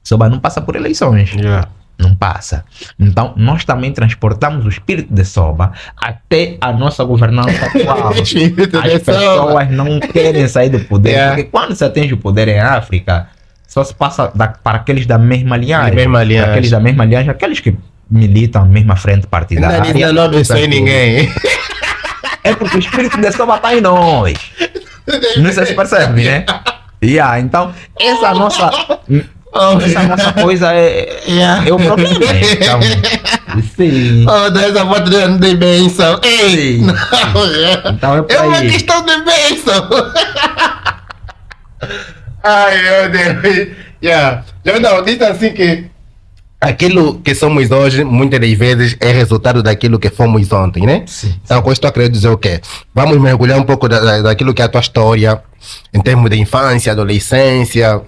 SOBA não passa por eleições. Yeah. Não passa. Então, nós também transportamos o espírito de SOBA até a nossa governança atual. Espírito de As pessoas não querem sair do poder. Yeah. Porque quando se atinge o poder em África, só se passa para aqueles da mesma linhagem. Mesma linhagem. Aqueles da mesma linhagem, aqueles que militam na mesma frente partidária. Ainda não abençoe ninguém. É porque o espírito de SOBA está em nós. Não sei se percebe, né? Yeah, então, essa nossa coisa é o problema. Então, sim. Oh, dessa foto de não tem bênção. Ei! Sim. Não, Então é é por uma aí. questão de bênção. Ai, meu Deus. Yeah. Não, diz assim que aquilo que somos hoje, muitas das vezes, é resultado daquilo que fomos ontem, né? Sim. Então, com isso eu quero dizer o quê? Vamos mergulhar um pouco daquilo que é a tua história, em termos de infância, adolescência,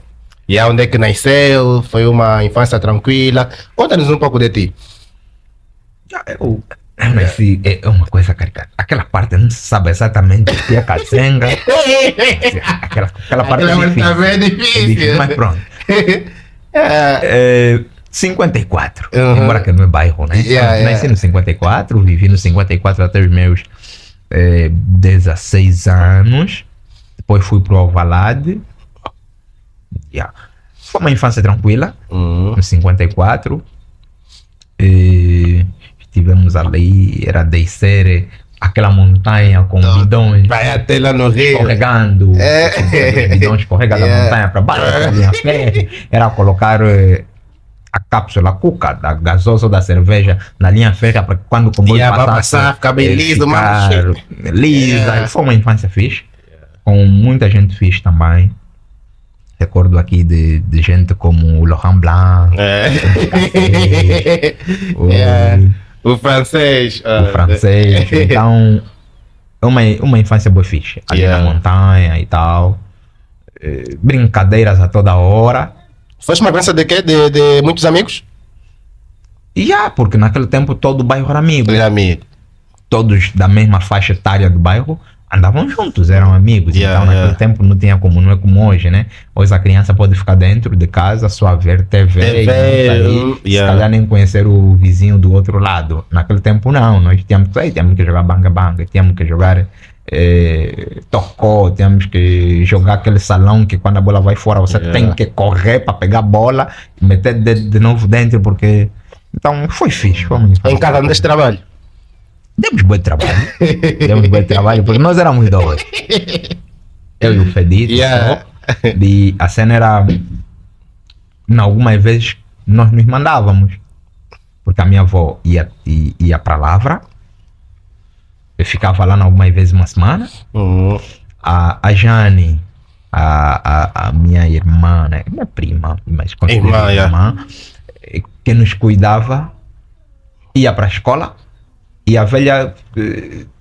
e onde é que nasceu, foi uma infância tranquila. Conta-nos um pouco de ti. Mas se é uma coisa caricata. Aquela parte não se sabe exatamente se é cacenga. Aquela parte é difícil. Também é É difícil, difícil. mas pronto. É, 54. Uhum. Embora que no meu bairro, né? Yeah, Nasci no 54, vivi no 54 até os meus 16 anos. Depois fui pro Alvalade. Yeah. Foi uma infância tranquila. No 54. Estivemos ali, era descer aquela montanha com bidões. Vai até lá no Rio. Escorregando, É. os bidões escorregam da Yeah. montanha para baixo, da linha férrea. Era colocar a cápsula, a cuca da gasosa ou da cerveja na linha férrea para que quando o comboio Yeah, vai passasse, passar, ficar bem liso, ficar mas- lisa. Yeah. Foi uma infância fixe, com muita gente fixe também. Recordo aqui de gente como o Laurent Blanc, o, Yeah. O francês. o francês. Então, é uma infância boa fixe. Ali Yeah. na montanha e tal. Brincadeiras a toda hora. Foste uma criança de quê? De muitos amigos? E porque naquele tempo todo o bairro era amigo. Era amigo. Todos da mesma faixa etária do bairro andavam juntos, eram amigos. Yeah, então naquele yeah. tempo não tinha como, não é como hoje, né? Hoje a criança pode ficar dentro de casa só a ver TV, e não sair, se yeah. calhar nem conhecer o vizinho do outro lado. Naquele tempo não, nós tínhamos que jogar banga-banga, tínhamos que jogar tocó, tínhamos que jogar aquele salão que quando a bola vai fora você Yeah. tem que correr para pegar a bola e meter de novo dentro, porque... Então foi fixe, foi muito Em casa não deste trabalho. Demos bom trabalho. Demos bom trabalho, porque nós éramos dois. Eu e o Fedito. Yeah. Só. E a cena era. Algumas vezes nós nos mandávamos. Porque a minha avó ia para Lavra. Eu ficava lá algumas vezes uma semana. A Jane, a minha irmã, né? Minha prima, mas Irmã, irmã, que nos cuidava, ia para a escola. E a velha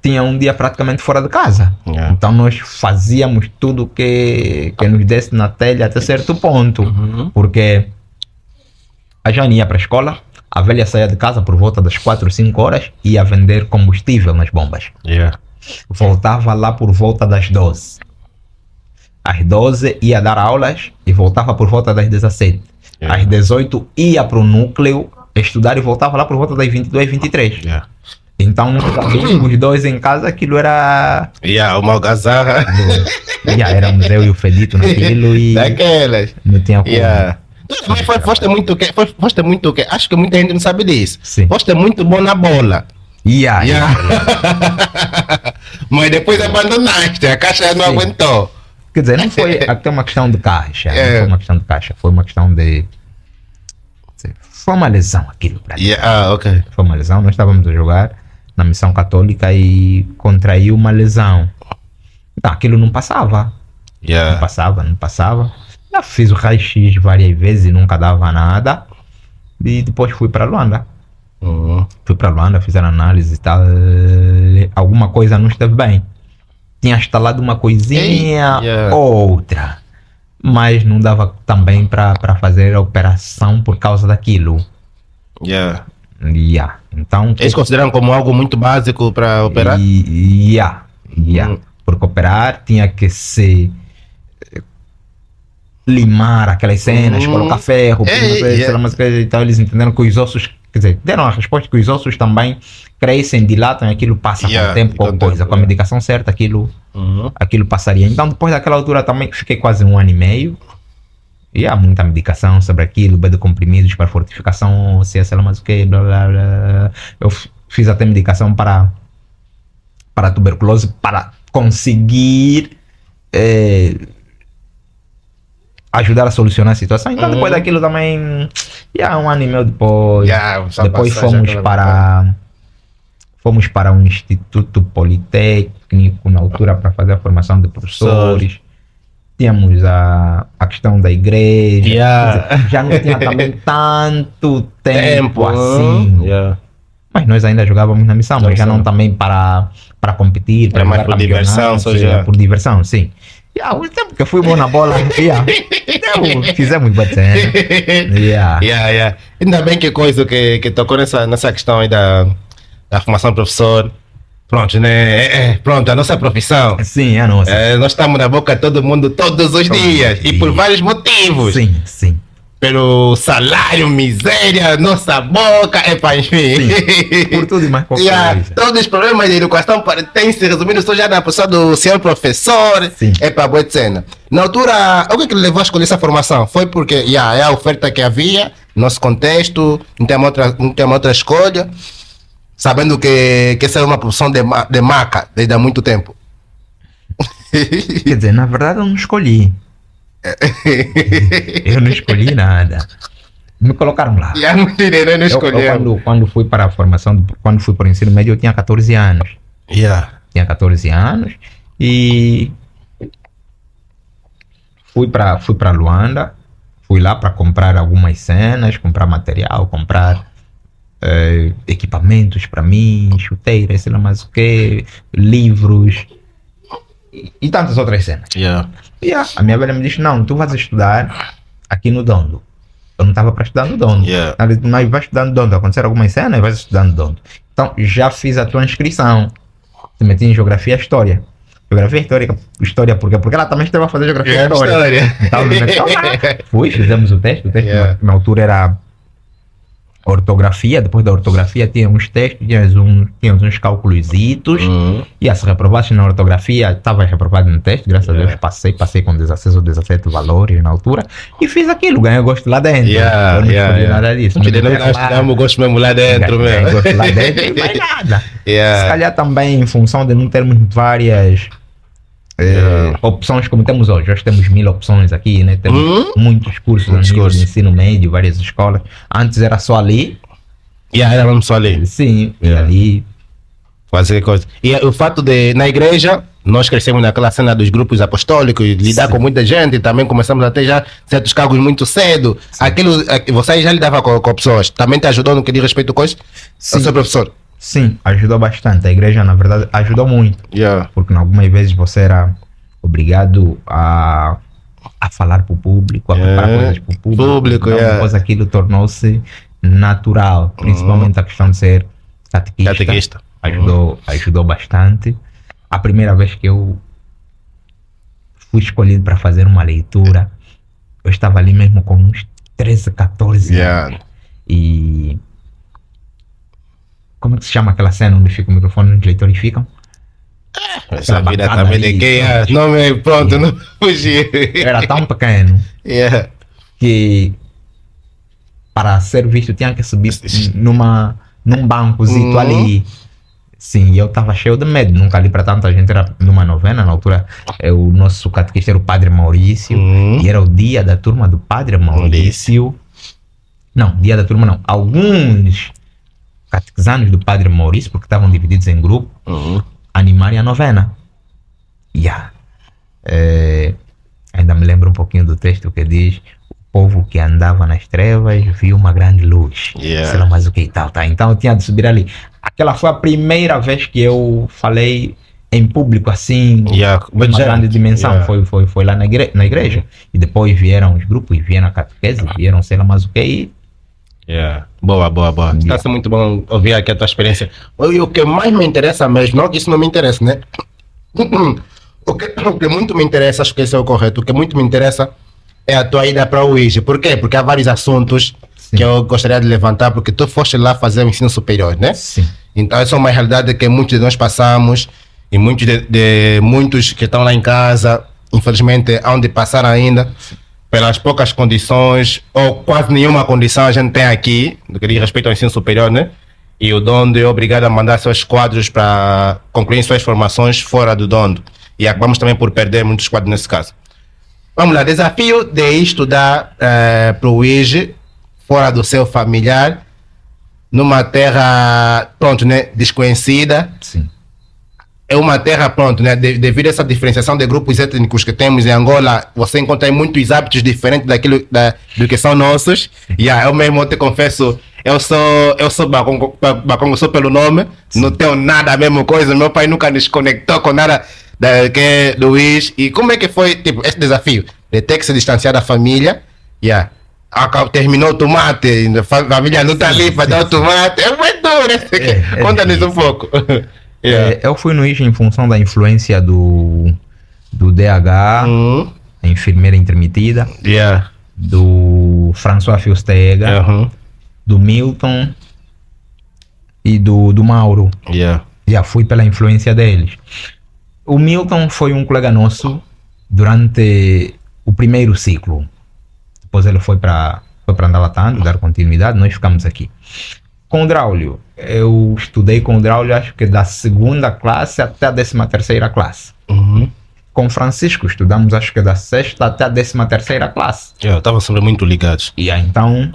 tinha um dia praticamente fora de casa. Yeah. Então nós fazíamos tudo que nos desse na telha até certo ponto. Porque a Jane ia para a escola, a velha saía de casa por volta das 4 ou 5 horas e ia vender combustível nas bombas. Yeah. Voltava lá por volta das 12. Às 12 ia dar aulas e voltava por volta das 17. Yeah. Às 18 ia para o núcleo estudar e voltava lá por volta das 22, 23. Yeah. Então, os dois em casa, aquilo era... Yeah, uma algazarra. éramos eu e o Fedito naquilo e Daquelas. não tinha como. Yeah. Mas foste muito o quê? Foste muito o quê? Acho que muita gente não sabe disso. Sim. Foste muito bom na bola. Yeah. Mas depois abandonaste, a caixa não Sim. aguentou. Quer dizer, não foi até uma questão de caixa. Não É. foi uma questão de caixa, foi uma questão de. Foi uma lesão aquilo pra mim. Yeah, ok. Foi uma lesão. Nós estávamos a jogar na missão católica e contraiu uma lesão. Então aquilo não passava. Não Yeah. passava. Já fiz o raio-x várias vezes e nunca dava nada. E depois fui para Luanda. Fui para Luanda, fizeram análise e tal. Alguma coisa não esteve bem. Tinha instalado uma coisinha, Yeah. outra. Mas não dava também para fazer a operação por causa daquilo. Yeah. Yeah. Então, Eles consideram como algo muito básico para operar? Yeah. Porque operar tinha que se limar aquelas cenas, colocar ferro, sei lá, mas então eles entenderam que os ossos, quer dizer, deram a resposta que os ossos também crescem, dilatam, e aquilo passa com o tempo, com coisa, com a medicação certa, aquilo passaria. Então depois daquela altura também fiquei quase 1 ano e meio. E há muita medicação sobre aquilo, de comprimidos para fortificação, sei lá, mas o que, blá blá blá. Eu fiz até medicação para tuberculose, para conseguir ajudar a solucionar a situação. Então depois daquilo também, 1 ano e meio depois, depois fomos para um instituto politécnico na altura para fazer a formação de professores. Tínhamos a questão da igreja. Quer dizer, já não tinha também tanto tempo assim. Mas nós ainda jogávamos na missão, mas já não também para competir, para mais por diversão, por diversão, sim. O tempo que eu fui bom na bola, fizemos bacana. Ainda bem que coisa que tocou nessa questão aí da formação do professor. Pronto, né? Pronto, a nossa profissão. Sim, é a nossa. Nós estamos na boca de todo mundo todos os dias. E por vários motivos. Sim. Pelo salário, miséria, nossa boca, enfim. Por tudo e mais qualquer coisa. Todos os problemas de educação têm se resumido só já na pessoa do senhor professor. Sim. Boa cena. Na altura, o que levou a escolher essa formação? Foi porque é a oferta que havia, nosso contexto, não tem outra escolha, sabendo que essa é uma profissão de maca desde há muito tempo. Quer dizer, na verdade eu não escolhi. Eu não escolhi nada. Me colocaram lá. Não escolheu. Quando fui para a formação, quando fui para o ensino médio, eu tinha 14 anos. Tinha 14 anos e fui para Luanda. Fui lá para comprar algumas cenas, comprar material, comprar equipamentos para mim, chuteiras, sei lá mais o que, livros e tantas outras cenas. A minha velha me disse: não, tu vais estudar aqui no Dondo. Eu não estava para estudar no Dondo. Ela disse: mas vai estudar no Dondo, acontecer algumas cenas, vais estudar no Dondo. Então já fiz a tua inscrição. Te meti em Geografia e História. Geografia e História porque ela também estava a fazer Geografia e História. Então me meteu lá. Fizemos o teste na altura era ortografia. Depois da ortografia tinha uns testes, tinha uns cálculositos. E se reprovasse na ortografia, estava reprovado no teste, graças a Deus passei com 16 ou 17 valores na altura e fiz aquilo, ganhei gosto lá dentro. Eu não escolhi nada disso. Nós tivemos gosto mesmo lá dentro. Ganhei gosto lá dentro e mais nada. Se calhar também em função de não termos várias opções como temos hoje. Hoje temos 1000 opções aqui, né? Temos muitos cursos a nível de ensino médio, várias escolas. Antes era só ali. Era mesmo só ali. Sim, ali. Fazer coisa. E o fato de, na igreja, nós crescemos naquela cena dos grupos apostólicos, lidar com muita gente, também começamos a ter já certos cargos muito cedo. Aquilo, você já lidava com pessoas. Também te ajudou no que diz respeito a coisas? Ao seu professor? Sim, ajudou bastante. A igreja, na verdade, ajudou muito. Porque algumas vezes você era obrigado a falar para o público, a preparar coisas para o público. Então, depois aquilo tornou-se natural. Principalmente a questão de ser catequista. Ajudou bastante. A primeira vez que eu fui escolhido para fazer uma leitura, eu estava ali mesmo com uns 13, 14 anos. E como é que se chama aquela cena onde fica o microfone, onde os leitores ficam? Essa vida também de quem não me pronto, não fugi. Era tão pequeno que para ser visto tinha que subir num bancozito ali. Sim, eu estava cheio de medo, nunca li para tanta gente, era numa novena, na altura o nosso catequista era o Padre Maurício, e era o dia da turma do Padre Maurício. Não, dia da turma não, alguns catequizanos do Padre Maurício, porque estavam divididos em grupo, animarem a novena. Ainda me lembro um pouquinho do texto que diz: o povo que andava nas trevas viu uma grande luz. Sei lá mais o que e tal, tá? Então eu tinha de subir ali. Aquela foi a primeira vez que eu falei em público assim, uma grande dimensão. Foi lá na igreja. E depois vieram os grupos, vieram a catequese, vieram sei lá mais o que. Boa. Está sendo muito bom ouvir aqui a tua experiência. E o que mais me interessa mesmo, não que isso não me interessa, né? O que muito me interessa, acho que esse é o correto, o que muito me interessa é a tua ida para o UIJ. Por quê? Porque há vários assuntos que eu gostaria de levantar, porque tu foste lá fazer o ensino superior, né? Sim. Então essa é uma realidade que muitos de nós passamos e muitos muitos que estão lá em casa, infelizmente, hão de passar ainda pelas poucas condições ou quase nenhuma condição a gente tem aqui, no que diz respeito ao ensino superior, né? E o Dondo é obrigado a mandar seus quadros para concluir suas formações fora do Dondo. E acabamos também por perder muitos quadros nesse caso. Vamos lá, desafio de estudar para o UIJ, fora do seu familiar, numa terra, pronto, né, desconhecida. Sim. É uma terra, pronto, né, devido a essa diferenciação de grupos étnicos que temos em Angola, você encontra aí muitos hábitos diferentes do que são nossos. Eu mesmo te confesso, eu sou Bakongo só pelo nome. Sim. Não tenho nada a mesma coisa, meu pai nunca nos conectou com nada que é Luís. E como é que foi, tipo, esse desafio de ter que se distanciar da família? Terminou o tomate, a família não está ali para dar o tomate. É muito duro. Conta-nos um pouco. Eu fui no IJ em função da influência do DH, a enfermeira intermitida, do François Fiostega, do Milton e do Mauro. Fui pela influência deles. O Milton foi um colega nosso durante o primeiro ciclo. Depois ele foi para Andalatando, dar continuidade, nós ficamos aqui. Com o Draulio, eu estudei com o Draulio, acho que da segunda classe até a 13ª classe. Com o Francisco, estudamos acho que da 6ª até a 13ª classe. Estavam sempre muito ligados. Então,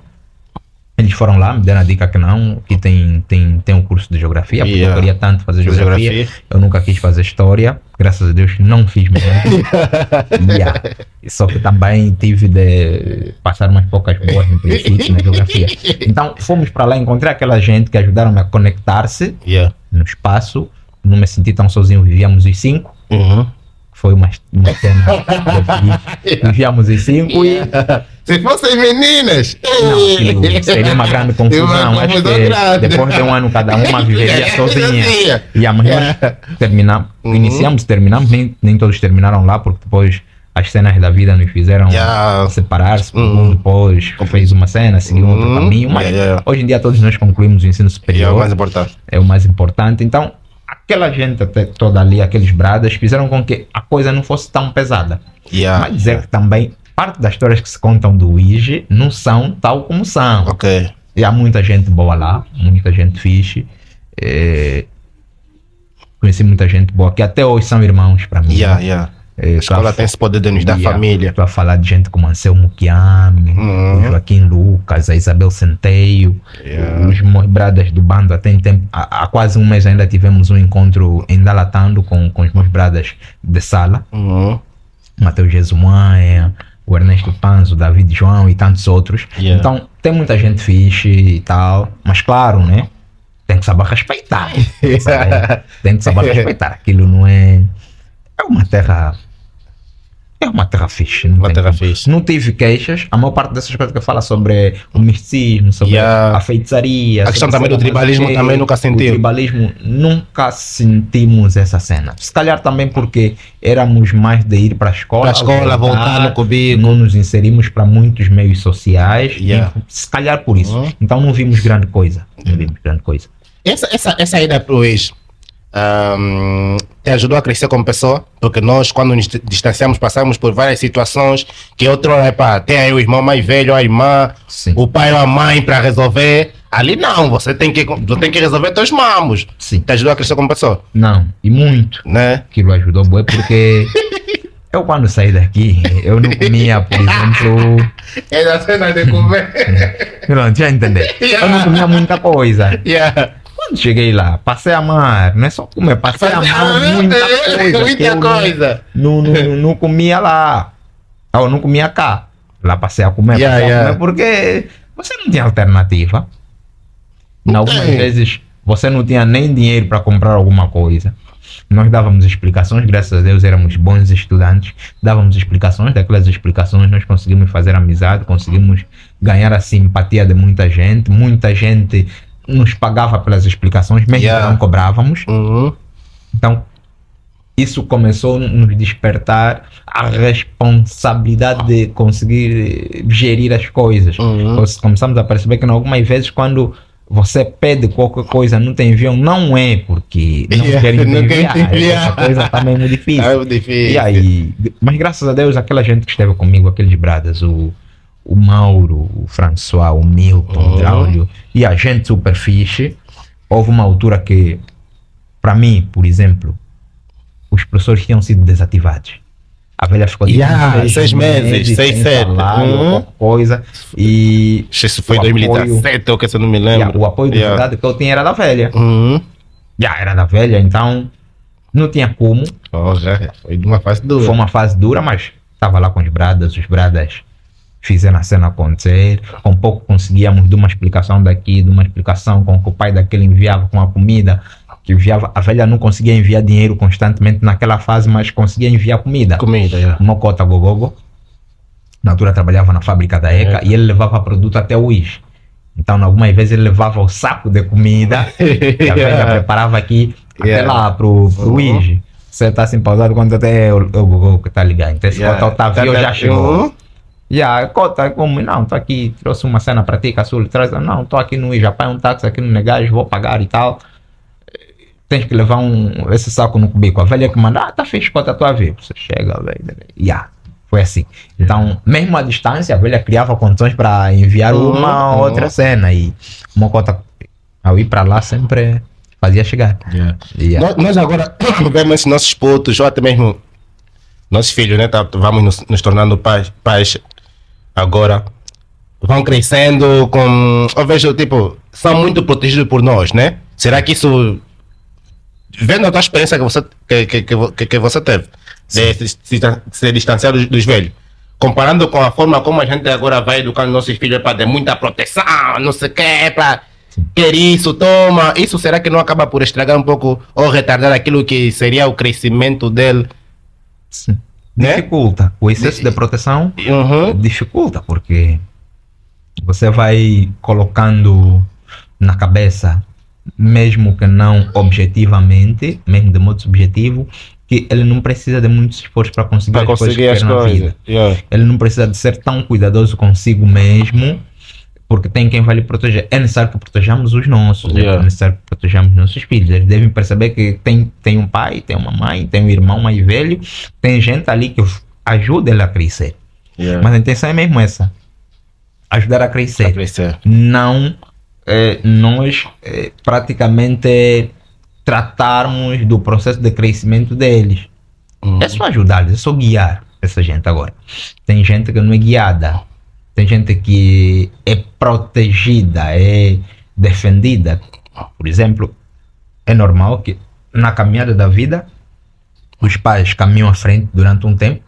eles foram lá, me deram a dica que não, que tem um curso de geografia, porque eu queria tanto fazer geografia. Eu nunca quis fazer história, graças a Deus não fiz mesmo. Só que também tive de passar umas poucas boas no princípio na geografia. Então fomos para lá, encontrei aquela gente que ajudaram-me a conectar-se no espaço, não me senti tão sozinho, vivíamos os 5. Foi uma cena vivíamos os 5 e... Se fossem meninas! Não, seria uma grande confusão. Acho que depois de um ano cada uma viveria sozinha. Mas nós iniciamos, terminamos, nem todos terminaram lá, porque depois as cenas da vida nos fizeram separar-se. Depois fez uma cena, seguiu outro caminho. Mas hoje em dia todos nós concluímos o ensino superior. É o mais importante. É o mais importante. Então, aquela gente até toda ali, aqueles bradas, fizeram com que a coisa não fosse tão pesada. Mas dizer que também parte das histórias que se contam do IJ não são tal como são. E há muita gente boa lá, muita gente fixe. Conheci muita gente boa, que até hoje são irmãos para mim. A escola tem esse poder de nos dar família. Estou a falar de gente como Anselmo Kiame, o Joaquim Lucas, a Isabel Centeio, os meus bradas do bando. Há quase um mês ainda tivemos um encontro em Dalatando com os meus bradas de sala. Mateus Jesumanha, o Ernesto Panzo, o David João e tantos outros. Então tem muita gente fixe e tal, mas claro, né? Tem que saber respeitar. Tem que saber respeitar. Aquilo não é... É uma terra fixe. Não tive queixas. A maior parte dessas coisas que fala sobre o misticismo, sobre a feitiçaria. A questão também do tribalismo também nunca sentiu. O tribalismo, nunca sentimos essa cena. Se calhar também porque éramos mais de ir para a escola. Voltar no cubículo. Não nos inserimos para muitos meios sociais. Se calhar por isso. Então não vimos grande coisa. Essa ida para o ex. te ajudou a crescer como pessoa? Porque nós, quando nos distanciamos, passamos por várias situações que outrora, tem aí o irmão mais velho, a irmã, Sim. o pai ou a mãe para resolver. Ali não, você tem que resolver teus mamos. Sim. Te ajudou a crescer como pessoa, Não, e muito. né? Aquilo ajudou bué porque eu quando saí daqui, eu não comia, por exemplo... É da cena de comer. Pronto, já entendeu? Eu não comia muita coisa. Yeah. Quando cheguei lá, passei a amar, não é só comer, passei a amar muita coisa. que Muita eu coisa. não comia lá. Ou não comia cá. Lá passei a comer, Yeah, passei a yeah. comer porque você não tinha alternativa. Em algumas tem. vezes você não tinha nem dinheiro para comprar alguma coisa. Nós dávamos explicações, graças a Deus éramos bons estudantes, dávamos explicações, daquelas explicações nós conseguimos fazer amizade, conseguimos ganhar a simpatia de muita gente nos pagava pelas explicações, mesmo Yeah. que não cobrávamos. Uhum. Então, isso começou a nos despertar a responsabilidade de conseguir gerir as coisas. Uhum. Começamos a perceber que, algumas vezes, quando você pede qualquer coisa, não te enviam, não é porque não Yeah, querem te não querem enviar. te enviar. Essa coisa também é muito difícil. É difícil. E aí, mas graças a Deus, aquela gente que esteve comigo, aqueles bradas, o Mauro, o François, o Milton, o Draulio, e a gente super fixe. Houve uma altura que, para mim, por exemplo, os professores tinham sido desativados. A velha ficou Yeah, 6 meses, 6, sem 7. salário, qualquer coisa. E Isso foi o em 2017, ou que você não me yeah, lembro. o apoio de Yeah. verdade que eu tinha era da velha. Uhum. Já era da velha, então não tinha como. Já foi de uma fase dura. Foi uma fase dura, mas estava lá com os bradas fizeram a cena acontecer. Com pouco conseguíamos de uma explicação daqui, de uma explicação com que o pai daquele enviava com a comida, que enviava. A velha não conseguia enviar dinheiro constantemente naquela fase, mas conseguia enviar comida. Comida, yeah. Uma cota gogogo. Na altura trabalhava na fábrica da ECA e ele levava produto até o IS. Então, algumas vezes ele levava o saco de comida e a velha preparava aqui até lá pro IS. Você tá assim pausado quando até o gogogo que tá ligado. Então, esse cota Otávio já chegou. E a cota, como, não, tô aqui, trouxe uma cena pra ti, caçula, traz, não, tô aqui no IS, pai, um táxi aqui no Negais, vou pagar e tal. Tens que levar esse saco no cubico. A velha que manda, tá feito, cota a tua vez. Você chega, velho. Foi assim. Então, mesmo à distância, a velha criava condições para enviar uma outra cena. E uma cota, ao ir para lá, sempre fazia chegar. Yeah. Nós agora vemos esses nossos putos, ou até mesmo nossos filhos, né? Vamos nos tornando pais agora. Vão crescendo com. Eu vejo, tipo, são muito protegidos por nós, né? Será que isso. Vendo a tua experiência que você teve, de se distanciar dos velhos, comparando com a forma como a gente agora vai educando nossos filhos para ter muita proteção, não sei o que, para ter isso, toma. Isso será que não acaba por estragar um pouco ou retardar aquilo que seria o crescimento dele? Sim. Né? Dificulta. O excesso de proteção Uhum. dificulta, porque você vai colocando na cabeça, mesmo que não objetivamente, mesmo de modo subjetivo, que ele não precisa de muito esforço para conseguir, Para conseguir as que quer na coisas. vida. Yeah. Ele não precisa de ser tão cuidadoso consigo mesmo, porque tem quem vai lhe proteger. É necessário que protejamos os nossos, Yeah. é necessário que protejamos nossos filhos. Eles devem perceber que tem um pai, tem uma mãe, tem um irmão mais velho, tem gente ali que ajuda ele a crescer. Yeah. Mas a intenção é mesmo essa, ajudar a crescer. Para crescer. Não nós praticamente tratarmos do processo de crescimento deles. É só ajudá-los, é só guiar essa gente agora. Tem gente que não é guiada, tem gente que é protegida, é defendida. Por exemplo, é normal que na caminhada da vida os pais caminham à frente durante um tempo,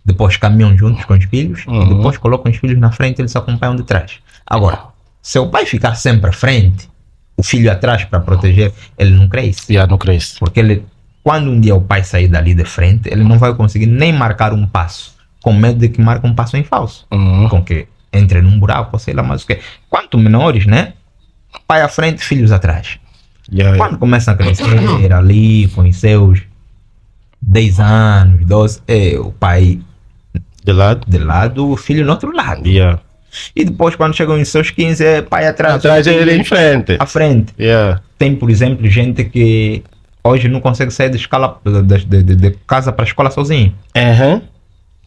depois caminham juntos com os filhos, e depois colocam os filhos na frente e eles acompanham de trás. Agora, se o pai ficar sempre à frente, o filho atrás para proteger, ele não cresce. Yeah, não cresce. Porque quando um dia o pai sair dali de frente, ele não vai conseguir nem marcar um passo, com medo de que marque um passo em falso. Com que entre num buraco, ou sei lá mais o que. Quanto menores, né? Pai à frente, filhos atrás. Yeah, Quando começam a crescer ali, com os seus 10 anos, 12, o pai de lado. de lado, o filho no outro lado. Yeah. E depois, quando chegam em seus 15, é pai atrás. Atrás ele em frente. À frente. Yeah. Tem, por exemplo, gente que hoje não consegue sair de casa para a escola sozinho. Uhum.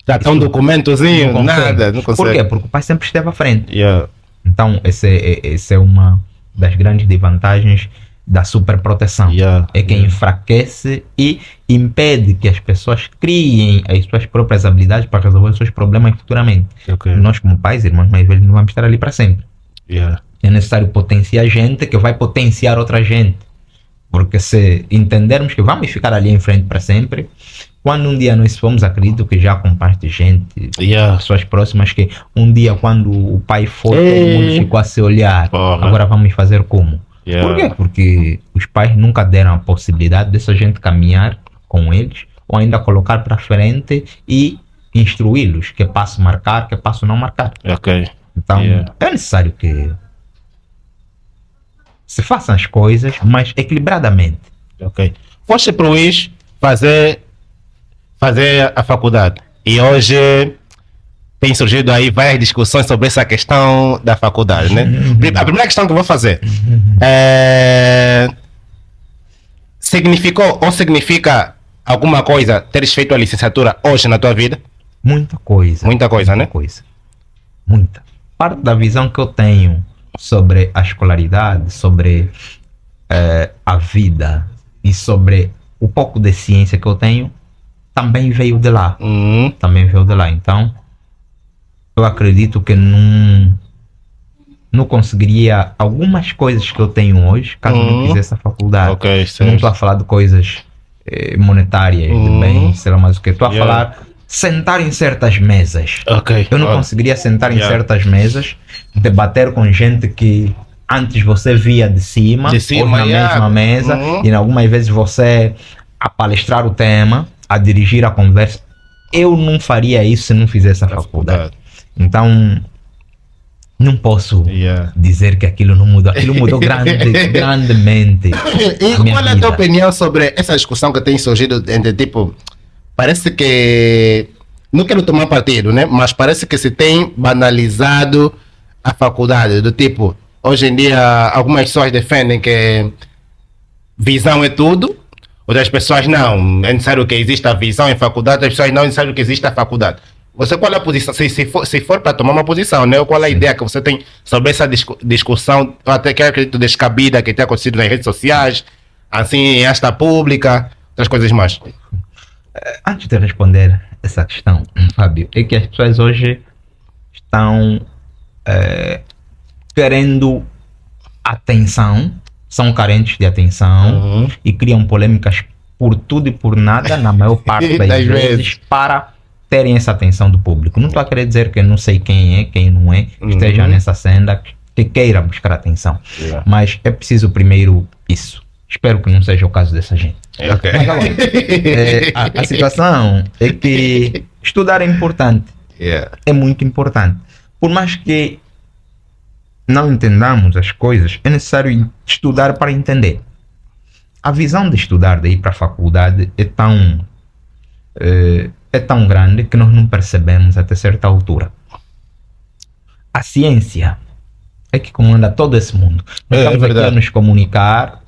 Já tem um documentozinho, Não consegue. nada, não consegue. Por quê? Porque o pai sempre esteve à frente. Yeah. Então, essa é uma das grandes desvantagens da superproteção. Yeah, É que enfraquece e impede que as pessoas criem as suas próprias habilidades para resolver os seus problemas futuramente. Okay. Nós, como pais, irmãos mais velhos, não vamos estar ali para sempre. Yeah. É necessário potenciar gente que vai potenciar outra gente. Porque se entendermos que vamos ficar ali em frente para sempre, quando um dia nós formos, acredito que já com parte de gente, Yeah. pessoas próximas, que um dia quando o pai for, todo Ei. mundo ficou a se olhar, Porra. agora vamos fazer como? Yeah. Por quê? Porque os pais nunca deram a possibilidade dessa gente caminhar com eles, ou ainda colocar para frente e instruí-los, que passo marcar, que passo não marcar. Ok. Então, Yeah. é necessário que se façam as coisas, mas equilibradamente. Ok. Foste para o IS fazer a faculdade. E hoje tem surgido aí várias discussões sobre essa questão da faculdade, né? A primeira questão que eu vou fazer significou ou significa alguma coisa teres feito a licenciatura hoje na tua vida? Muita coisa. Muita coisa, né? Coisa. Muita. Parte da visão que eu tenho sobre a escolaridade, sobre a vida e sobre o pouco de ciência que eu tenho, também veio de lá. Também veio de lá. Então, eu acredito que não conseguiria algumas coisas que eu tenho hoje, caso não fizesse a faculdade. Ok, Eu não certo. estou a falar de coisas monetárias, de bens, sei lá mais o que. Estou a Yeah. falar sentar em certas mesas. Ok. Eu não conseguiria sentar em Yeah. certas mesas, debater com gente que antes você via de cima, De ou na yeah. mesma mesa, e algumas vezes você a palestrar o tema, a dirigir a conversa. Eu não faria isso se não fizesse a faculdade. Então, não posso Yeah. dizer que aquilo não mudou. Aquilo mudou grandemente. E a minha qual é a tua vida. opinião sobre essa discussão que tem surgido entre tipo, parece que, não quero tomar partido, né? Mas parece que se tem banalizado a faculdade, do tipo, hoje em dia algumas pessoas defendem que visão é tudo, outras pessoas não, é necessário que exista a visão em faculdade, outras pessoas não é necessário que exista a faculdade. Você, qual é a posição, se for para tomar uma posição, né? Qual é a ideia que você tem sobre essa discussão, até que eu acredito descabida, que tem acontecido nas redes sociais, assim, em esta pública, outras coisas mais? Antes de responder essa questão, Fábio, é que as pessoas hoje estão querendo atenção, são carentes de atenção e criam polêmicas por tudo e por nada, na maior parte das vezes, para terem essa atenção do público. Não estou a querer dizer que não sei quem é, quem não é, esteja nessa senda, que queira buscar atenção. Yeah. Mas é preciso primeiro isso. Espero que não seja o caso dessa gente. Ok. Mas agora, a situação é que estudar é importante. Yeah. É muito importante. Por mais que não entendamos as coisas, é necessário estudar para entender. A visão de estudar, de ir para a faculdade, é tão grande que nós não percebemos até certa altura. A ciência é que comanda todo esse mundo. Nós estamos aqui a nos comunicar.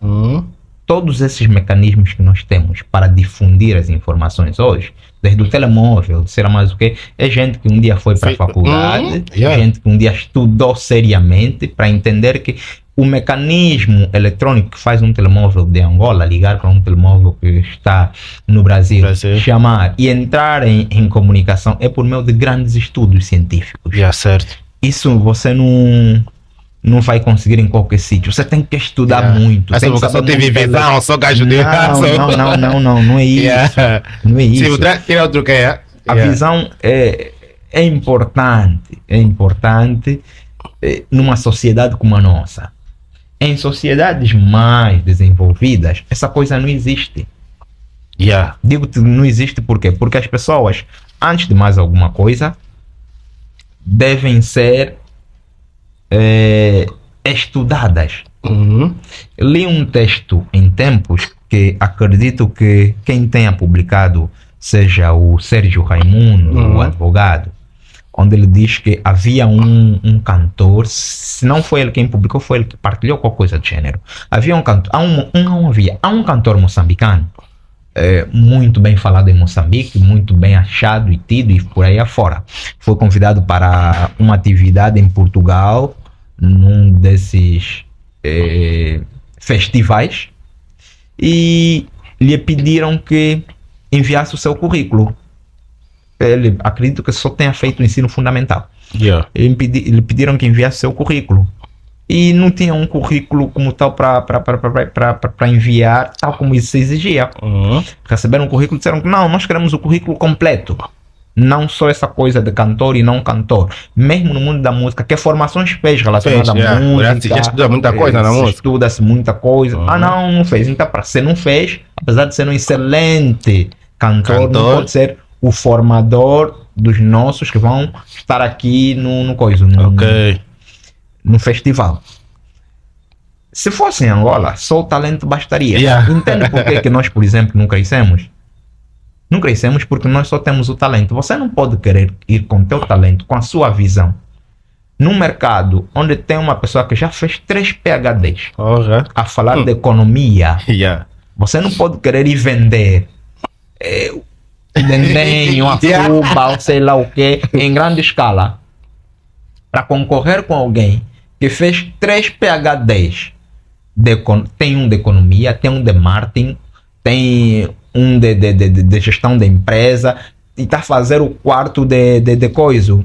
Todos esses mecanismos que nós temos para difundir as informações hoje, desde o telemóvel, sei lá mais o que, é gente que um dia foi para a faculdade, gente que um dia estudou seriamente para entender que o mecanismo eletrônico que faz um telemóvel de Angola ligar para um telemóvel que está no Brasil, chamar e entrar em comunicação é por meio de grandes estudos científicos. Certo. Isso você não vai conseguir em qualquer sítio. Você tem que estudar muito. Essa vocação teve visão, só gajo de razão. Não é isso. Não é isso. Tem outro que é. A visão é importante. É importante numa sociedade como a nossa. Em sociedades mais desenvolvidas, essa coisa não existe. Digo-te não existe por quê? Porque as pessoas, antes de mais alguma coisa, devem ser estudadas. Li um texto em tempos que acredito que quem tenha publicado seja o Sérgio Raimundo, o advogado, onde ele diz que havia um cantor, se não foi ele quem publicou, foi ele que partilhou qualquer coisa do gênero. Havia um cantor, há um cantor moçambicano, muito bem falado em Moçambique, muito bem achado e tido e por aí afora. Foi convidado para uma atividade em Portugal, num desses festivais, e lhe pediram que enviasse o seu currículo. Ele, acredito que só tenha feito o ensino fundamental. Lhe pediram que enviasse o seu currículo. E não tinha um currículo como tal para enviar, tal como isso se exigia. Receberam o currículo e disseram que não, nós queremos o currículo completo. Não só essa coisa de cantor e não cantor. Mesmo no mundo da música, que formações fez relacionadas à música. Já estuda muita coisa na música. Estuda-se muita coisa. Não fez. Então, se não fez, apesar de ser um excelente cantor, não pode ser o formador dos nossos que vão estar aqui no festival. Se fosse em Angola, só o talento bastaria. Entende por que nós, por exemplo, não crescemos? Não crescemos porque nós só temos o talento. Você não pode querer ir com o teu talento, com a sua visão, num mercado onde tem uma pessoa que já fez 3 PhDs a falar de economia. Você não pode querer ir vender dendenho, a fuba, ou sei lá o que, em grande escala, para concorrer com alguém que fez 3 PhDs. Tem um de economia, tem um de marketing, tem um de gestão da empresa, e está a fazer o quarto de coisa,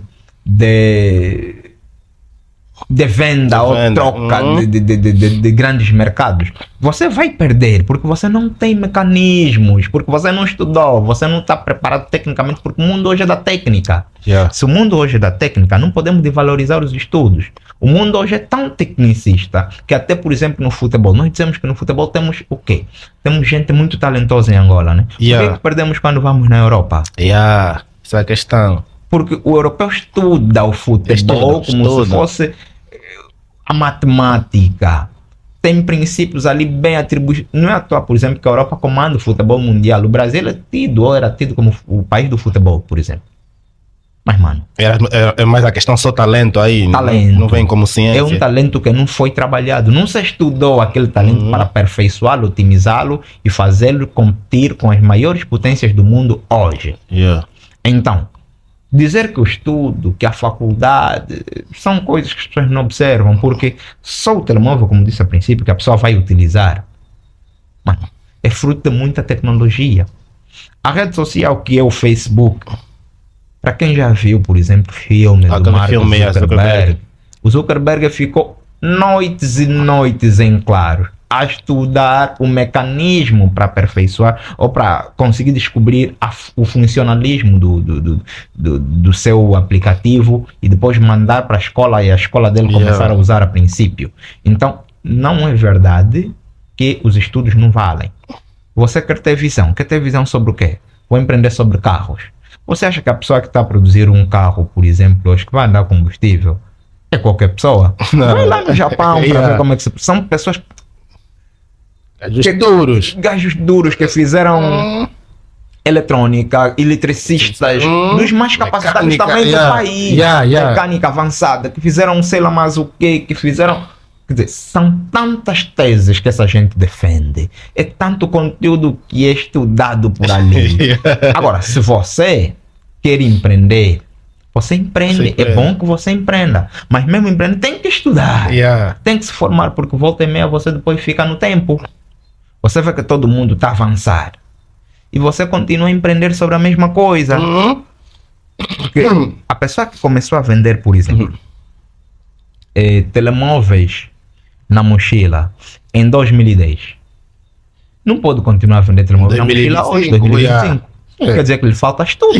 de venda ou troca de grandes mercados. Você vai perder porque você não tem mecanismos, porque você não estudou, você não está preparado tecnicamente, porque o mundo hoje é da técnica. Se o mundo hoje é da técnica, não podemos desvalorizar os estudos. O mundo hoje é tão tecnicista que até, por exemplo, no futebol, nós dizemos que no futebol temos o quê? Temos gente muito talentosa em Angola, né? Por que perdemos quando vamos na Europa? Essa é a questão. Porque o europeu estuda o futebol como se fosse a matemática. Tem princípios ali bem atribuídos. Não é à toa, por exemplo, que a Europa comanda o futebol mundial. O Brasil era tido como o país do futebol, por exemplo. Mas, mano... É mais a questão só talento aí. Talento. Não vem como ciência. É um talento que não foi trabalhado. Não se estudou aquele talento para aperfeiçoá-lo, otimizá-lo e fazê-lo competir com as maiores potências do mundo hoje. Então, dizer que o estudo, que a faculdade, são coisas que as pessoas não observam, porque só o telemóvel, como disse a princípio, que a pessoa vai utilizar, mano, é fruto de muita tecnologia. A rede social que é o Facebook, para quem já viu, por exemplo, filme do Mark Zuckerberg, o Zuckerberg ficou noites e noites em claro a estudar o mecanismo para aperfeiçoar ou para conseguir descobrir o funcionalismo do seu aplicativo e depois mandar para a escola e a escola dele começar a usar a princípio. Então, não é verdade que os estudos não valem. Você quer ter visão. Quer ter visão sobre o quê? Vou empreender sobre carros. Você acha que a pessoa que está a produzir um carro, por exemplo, hoje que vai andar combustível, é qualquer pessoa? Vai lá no Japão para ver como é que são pessoas... Gajos duros que fizeram eletrônica, eletricistas, dos mais capacitados também do país, mecânica avançada, que fizeram sei lá mais o que fizeram. Quer dizer, são tantas teses que essa gente defende, é tanto conteúdo que é estudado por ali. Agora, se você quer empreender, você empreende. É bom que você empreenda, mas mesmo empreender tem que estudar, tem que se formar, porque volta e meia você depois fica no tempo. Você vê que todo mundo está a avançar e você continua a empreender sobre a mesma coisa. Porque a pessoa que começou a vender, por exemplo, telemóveis na mochila em 2010 não pode continuar a vender telemóveis na mochila hoje, 2025. Quer dizer que lhe falta estudo.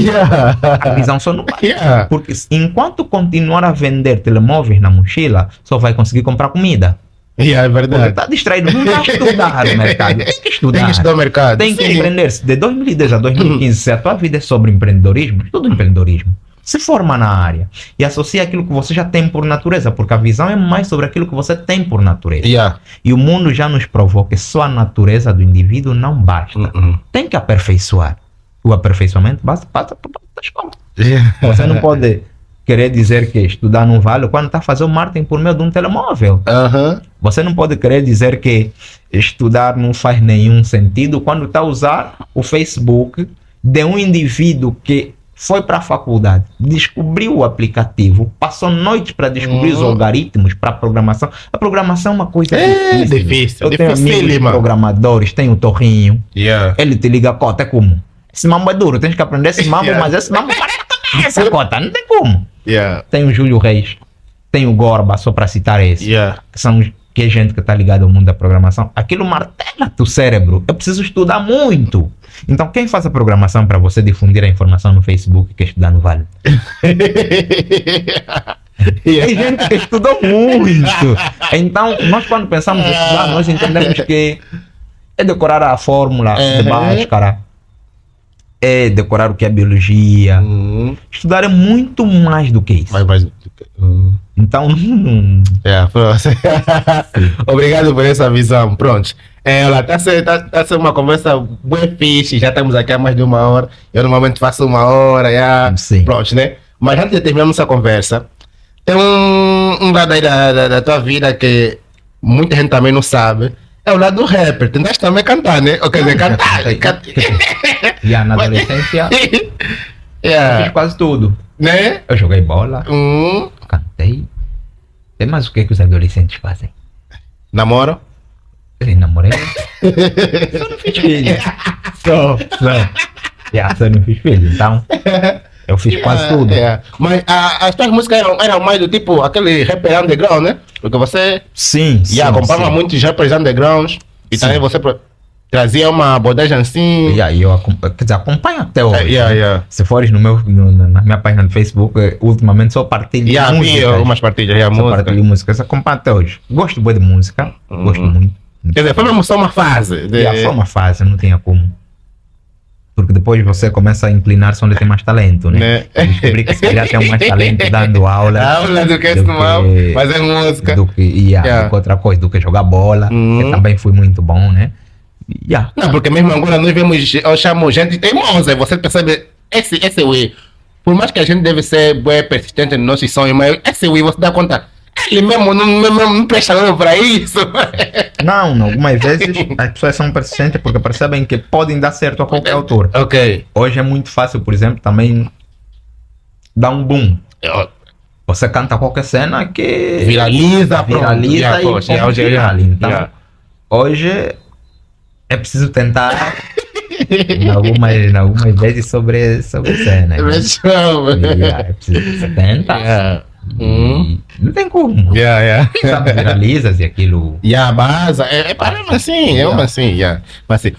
A visão só não vai. Porque enquanto continuar a vender telemóveis na mochila, só vai conseguir comprar comida. É verdade. Porque está distraído, não vai estudar o mercado. Tem que estudar. Tem que estudar o mercado. Tem que empreender. De 2010 a 2015, se a tua vida é sobre empreendedorismo, estuda empreendedorismo. Se forma na área e associa aquilo que você já tem por natureza, porque a visão é mais sobre aquilo que você tem por natureza. E o mundo já nos provou que só a natureza do indivíduo não basta. Tem que aperfeiçoar. O aperfeiçoamento passa por da escola. Você não pode querer dizer que estudar não vale quando está a fazer o marketing por meio de um telemóvel. Aham. Você não pode querer dizer que estudar não faz nenhum sentido quando está a usar o Facebook de um indivíduo que foi para a faculdade, descobriu o aplicativo, passou noites para descobrir os algoritmos para a programação. A programação é uma coisa difícil. Eu tenho amigos programadores, tem o Torrinho, ele te liga, Cota, é como? Esse mambo é duro, tens que aprender esse mambo, mas esse mambo para a cabeça, Cota, não tem como. Tem o Júlio Reis, tem o Gorba, só para citar esse, que é gente que está ligada ao mundo da programação. Aquilo martela o cérebro. Eu preciso estudar muito. Então, quem faz a programação para você difundir a informação no Facebook que estudar não vale? Tem gente que estudou muito. Então, nós quando pensamos em estudar, nós entendemos que é decorar a fórmula de Bhaskara, é decorar o que é biologia. Estudar é muito mais do que isso. Então, obrigado por essa visão. Pronto. Está sendo uma conversa bem fixe. Já estamos aqui há mais de 1 hora. Eu normalmente faço 1 hora. Pronto, né? Mas antes de terminarmos essa conversa, tem um lado aí da tua vida que muita gente também não sabe. É o lado do rapper. Tentaste também cantar, né? Ou quer dizer, cantar. Já na adolescência, eu fiz quase tudo. Né? Eu joguei bola, cantei. Tem mais o que os adolescentes fazem? Namoro? Eu namorei. Só não fiz filho. Só não fiz filho. Então, eu fiz quase tudo. Mas as tuas músicas eram mais do tipo aquele rapper underground, né? Porque você acompanhava muitos rappers undergrounds e também você trazia uma abordagem assim. Eu acompanho até hoje. Se fores na minha página no Facebook, ultimamente só partilho músicas. Algumas partilhas, partilho músicas. Acompanho até hoje. Gosto muito de música. Gosto muito. Quer dizer, foi mesmo só uma fase. Foi uma fase, não tinha como. Porque depois você começa a inclinar-se onde tem mais talento, né? Descobri que se calhar tem mais talento dando aula. Do que fazer música. Do que outra coisa, do que jogar bola. Que também foi muito bom, né? Não, porque mesmo agora nós vemos, eu chamo gente teimosa, você percebe, esse way, por mais que a gente deve ser bem persistente nos nossos sonhos, mas esse way você dá conta, ele mesmo não presta nada para isso. Não, algumas vezes as pessoas são persistentes porque percebem que podem dar certo a qualquer autor. Hoje é muito fácil, por exemplo, também dar um boom. Você canta qualquer cena que viraliza e então, hoje é preciso tentar em algumas vezes sobre cena. É preciso tentar. Não tem como. Sabe, viralizas e aquilo. Mas assim.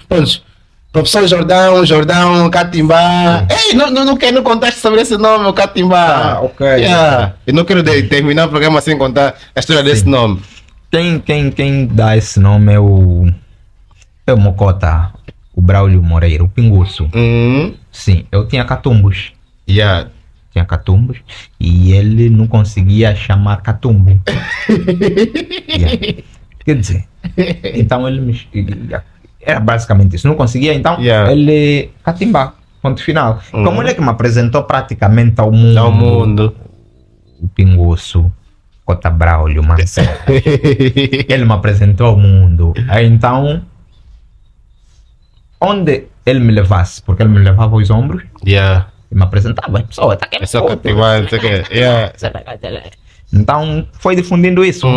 Pronto. Professor Jordão Catimbá. Ei, não quero contar sobre esse nome, o Catimbá. Eu não quero terminar o programa sem contar a história desse nome. Quem dá esse nome é o Mocota, o Braulio Moreira, o Pinguço. Sim, eu tinha catumbos. Tinha catumbos e ele não conseguia chamar catumbo. Quer dizer, então ele era basicamente isso. Não conseguia, então ele Catimbá, ponto final. Como ele é que me apresentou praticamente ao mundo. O Pinguço, Cota Braulio, Marcelo. Ele me apresentou ao mundo. Aí então, onde ele me levasse, porque ele me levava aos ombros, e me apresentava, pessoa, tá aqui. Então foi difundindo isso.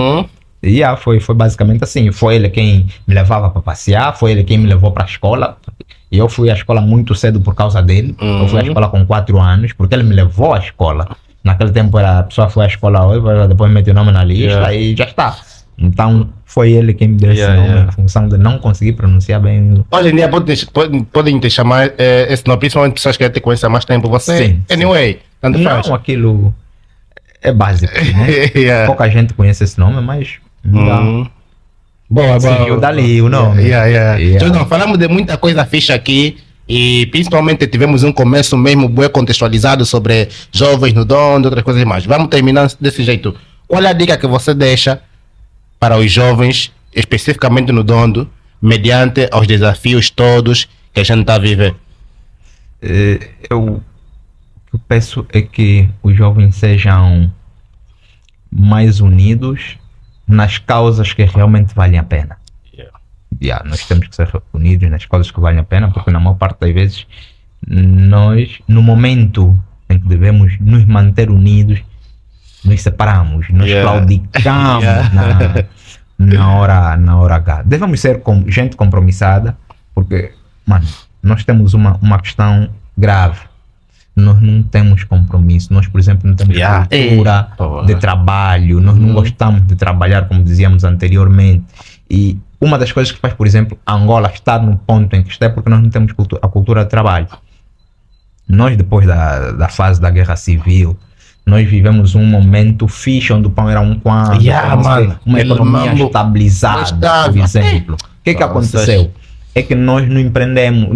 Foi basicamente assim. Foi ele quem me levava para passear, foi ele quem me levou para a escola. E eu fui à escola muito cedo por causa dele. Eu fui à escola com 4 anos, porque ele me levou à escola. Naquele tempo a pessoa foi à escola hoje, depois meteu o nome na lista e já está. Então foi ele quem me deu esse nome, em função de não conseguir pronunciar bem. Hoje em dia podem te chamar esse nome, principalmente pessoas que te conhecem há mais tempo. Você, sim, anyway, tanto faz. Não, aquilo é básico, né? Pouca gente conhece esse nome, mas surgiu dali o nome. Então, falamos de muita coisa ficha aqui. E principalmente tivemos um começo mesmo bem contextualizado sobre jovens no Dondo, outras coisas mais. Vamos terminar desse jeito. Qual é a dica que você deixa para os jovens, especificamente no Dondo, mediante aos desafios todos que a gente está a viver? O que eu peço é que os jovens sejam mais unidos nas causas que realmente valem a pena. Nós temos que ser unidos nas causas que valem a pena, porque na maior parte das vezes nós, no momento em que devemos nos manter unidos, nos separamos, nos claudicamos na hora H. Devemos ser gente compromissada, porque, mano, nós temos uma questão grave. Nós não temos compromisso. Nós, por exemplo, não temos cultura de trabalho. Nós não gostamos de trabalhar, como dizíamos anteriormente. E uma das coisas que faz, por exemplo, Angola estar no ponto em que está é porque nós não temos a cultura de trabalho. Nós, depois da fase da guerra civil, nós vivemos um momento fixe onde o pão era um quanto, uma economia estabilizada, por exemplo. O que aconteceu? É que nós não empreendemos,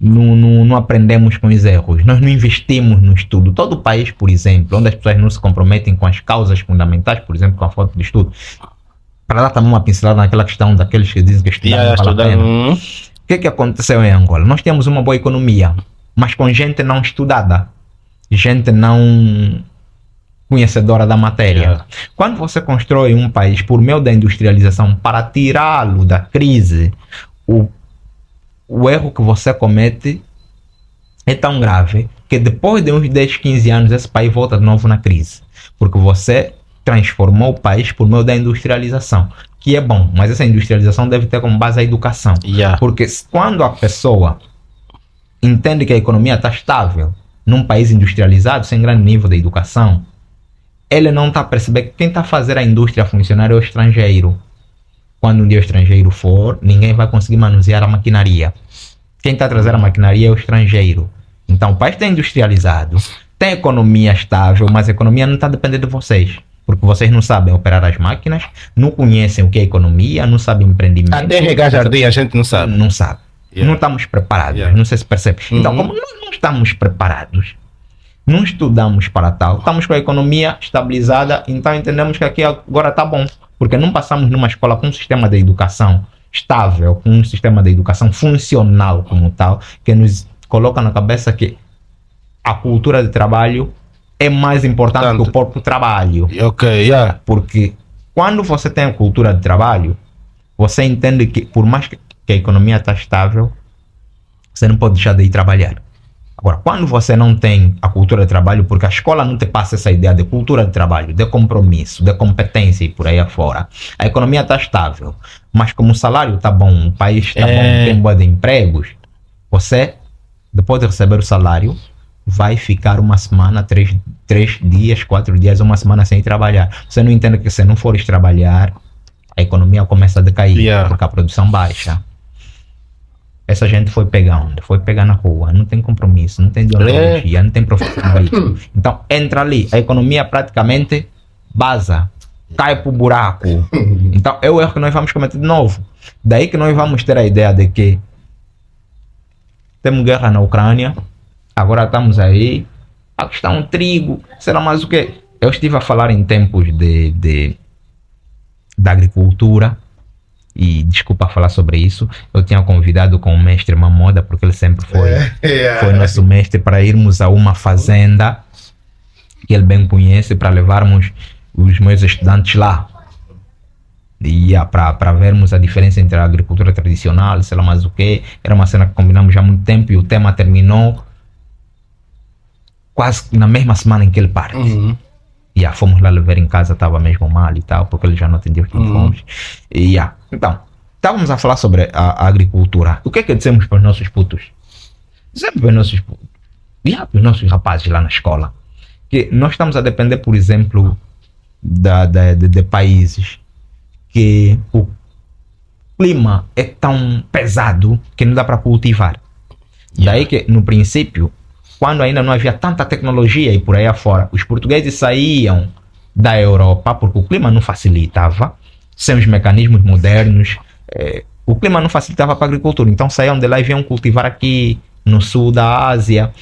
não aprendemos com os erros, nós não investimos no estudo. Todo o país, por exemplo, onde as pessoas não se comprometem com as causas fundamentais, por exemplo, com a falta de estudo, para dar também uma pincelada naquela questão daqueles que dizem que estudar não vale a pena. O que aconteceu em Angola? Nós temos uma boa economia, mas com gente não estudada, gente não conhecedora da matéria. Quando você constrói um país por meio da industrialização para tirá-lo da crise, o erro que você comete é tão grave que depois de uns 10, 15 anos esse país volta de novo na crise, porque você transformou o país por meio da industrialização, que é bom, mas essa industrialização deve ter como base a educação, porque quando a pessoa entende que a economia está estável num país industrializado, sem grande nível de educação, ele não está a perceber que quem está a fazer a indústria funcionar é o estrangeiro. Quando um dia o estrangeiro for, ninguém vai conseguir manusear a maquinaria. Quem está a trazer a maquinaria é o estrangeiro. Então o país está industrializado, tem economia estável, mas a economia não está dependendo de vocês. Porque vocês não sabem operar as máquinas, não conhecem o que é economia, não sabem empreendimento. Até regar jardim a gente não sabe. Não sabe. Não estamos preparados, não sei se percebe. Então, como nós não estamos preparados, não estudamos para tal, estamos com a economia estabilizada, então entendemos que aqui agora está bom. Porque não passamos numa escola com um sistema de educação estável, com um sistema de educação funcional como tal, que nos coloca na cabeça que a cultura de trabalho é mais importante que o próprio trabalho. Porque quando você tem a cultura de trabalho, você entende que por mais que a economia está estável, você não pode deixar de ir trabalhar. Agora, quando você não tem a cultura de trabalho, porque a escola não te passa essa ideia de cultura de trabalho, de compromisso, de competência e por aí afora, a economia está estável, mas como o salário está bom, o país está bom, tem boa de empregos, você, depois de receber o salário, vai ficar uma semana, 3 dias, 4 dias, uma semana sem trabalhar. Você não entende que se não fores trabalhar, a economia começa a decair, porque a produção baixa. Essa gente foi pegar onde? Foi pegar na rua, não tem compromisso, não tem ideologia, não tem profissionalismo. Então entra ali, a economia praticamente baza, cai pro buraco. Então é o erro que nós vamos cometer de novo. Daí que nós vamos ter a ideia de que temos guerra na Ucrânia, agora estamos aí, a questão trigo, será mais o quê? Eu estive a falar em tempos da agricultura, e desculpa falar sobre isso, eu tinha convidado com o mestre Mamoda, porque ele sempre foi nosso mestre, para irmos a uma fazenda que ele bem conhece, para levarmos os meus estudantes lá. E para vermos a diferença entre a agricultura tradicional, sei lá mais o que. Era uma cena que combinamos já há muito tempo e o tema terminou quase na mesma semana em que ele parte. E fomos lá levar em casa, estava mesmo mal e tal, porque ele já não atendia os telefones. Então, estávamos a falar sobre a agricultura. O que é que dissemos para os nossos putos? Dizemos para os nossos putos, para os nossos rapazes lá na escola, que nós estamos a depender, por exemplo, de países que o clima é tão pesado que não dá para cultivar. Daí que, no princípio, quando ainda não havia tanta tecnologia e por aí afora, os portugueses saíam da Europa porque o clima não facilitava, sem os mecanismos modernos, o clima não facilitava para a agricultura, então saíam de lá e vinham cultivar aqui no sul da Ásia,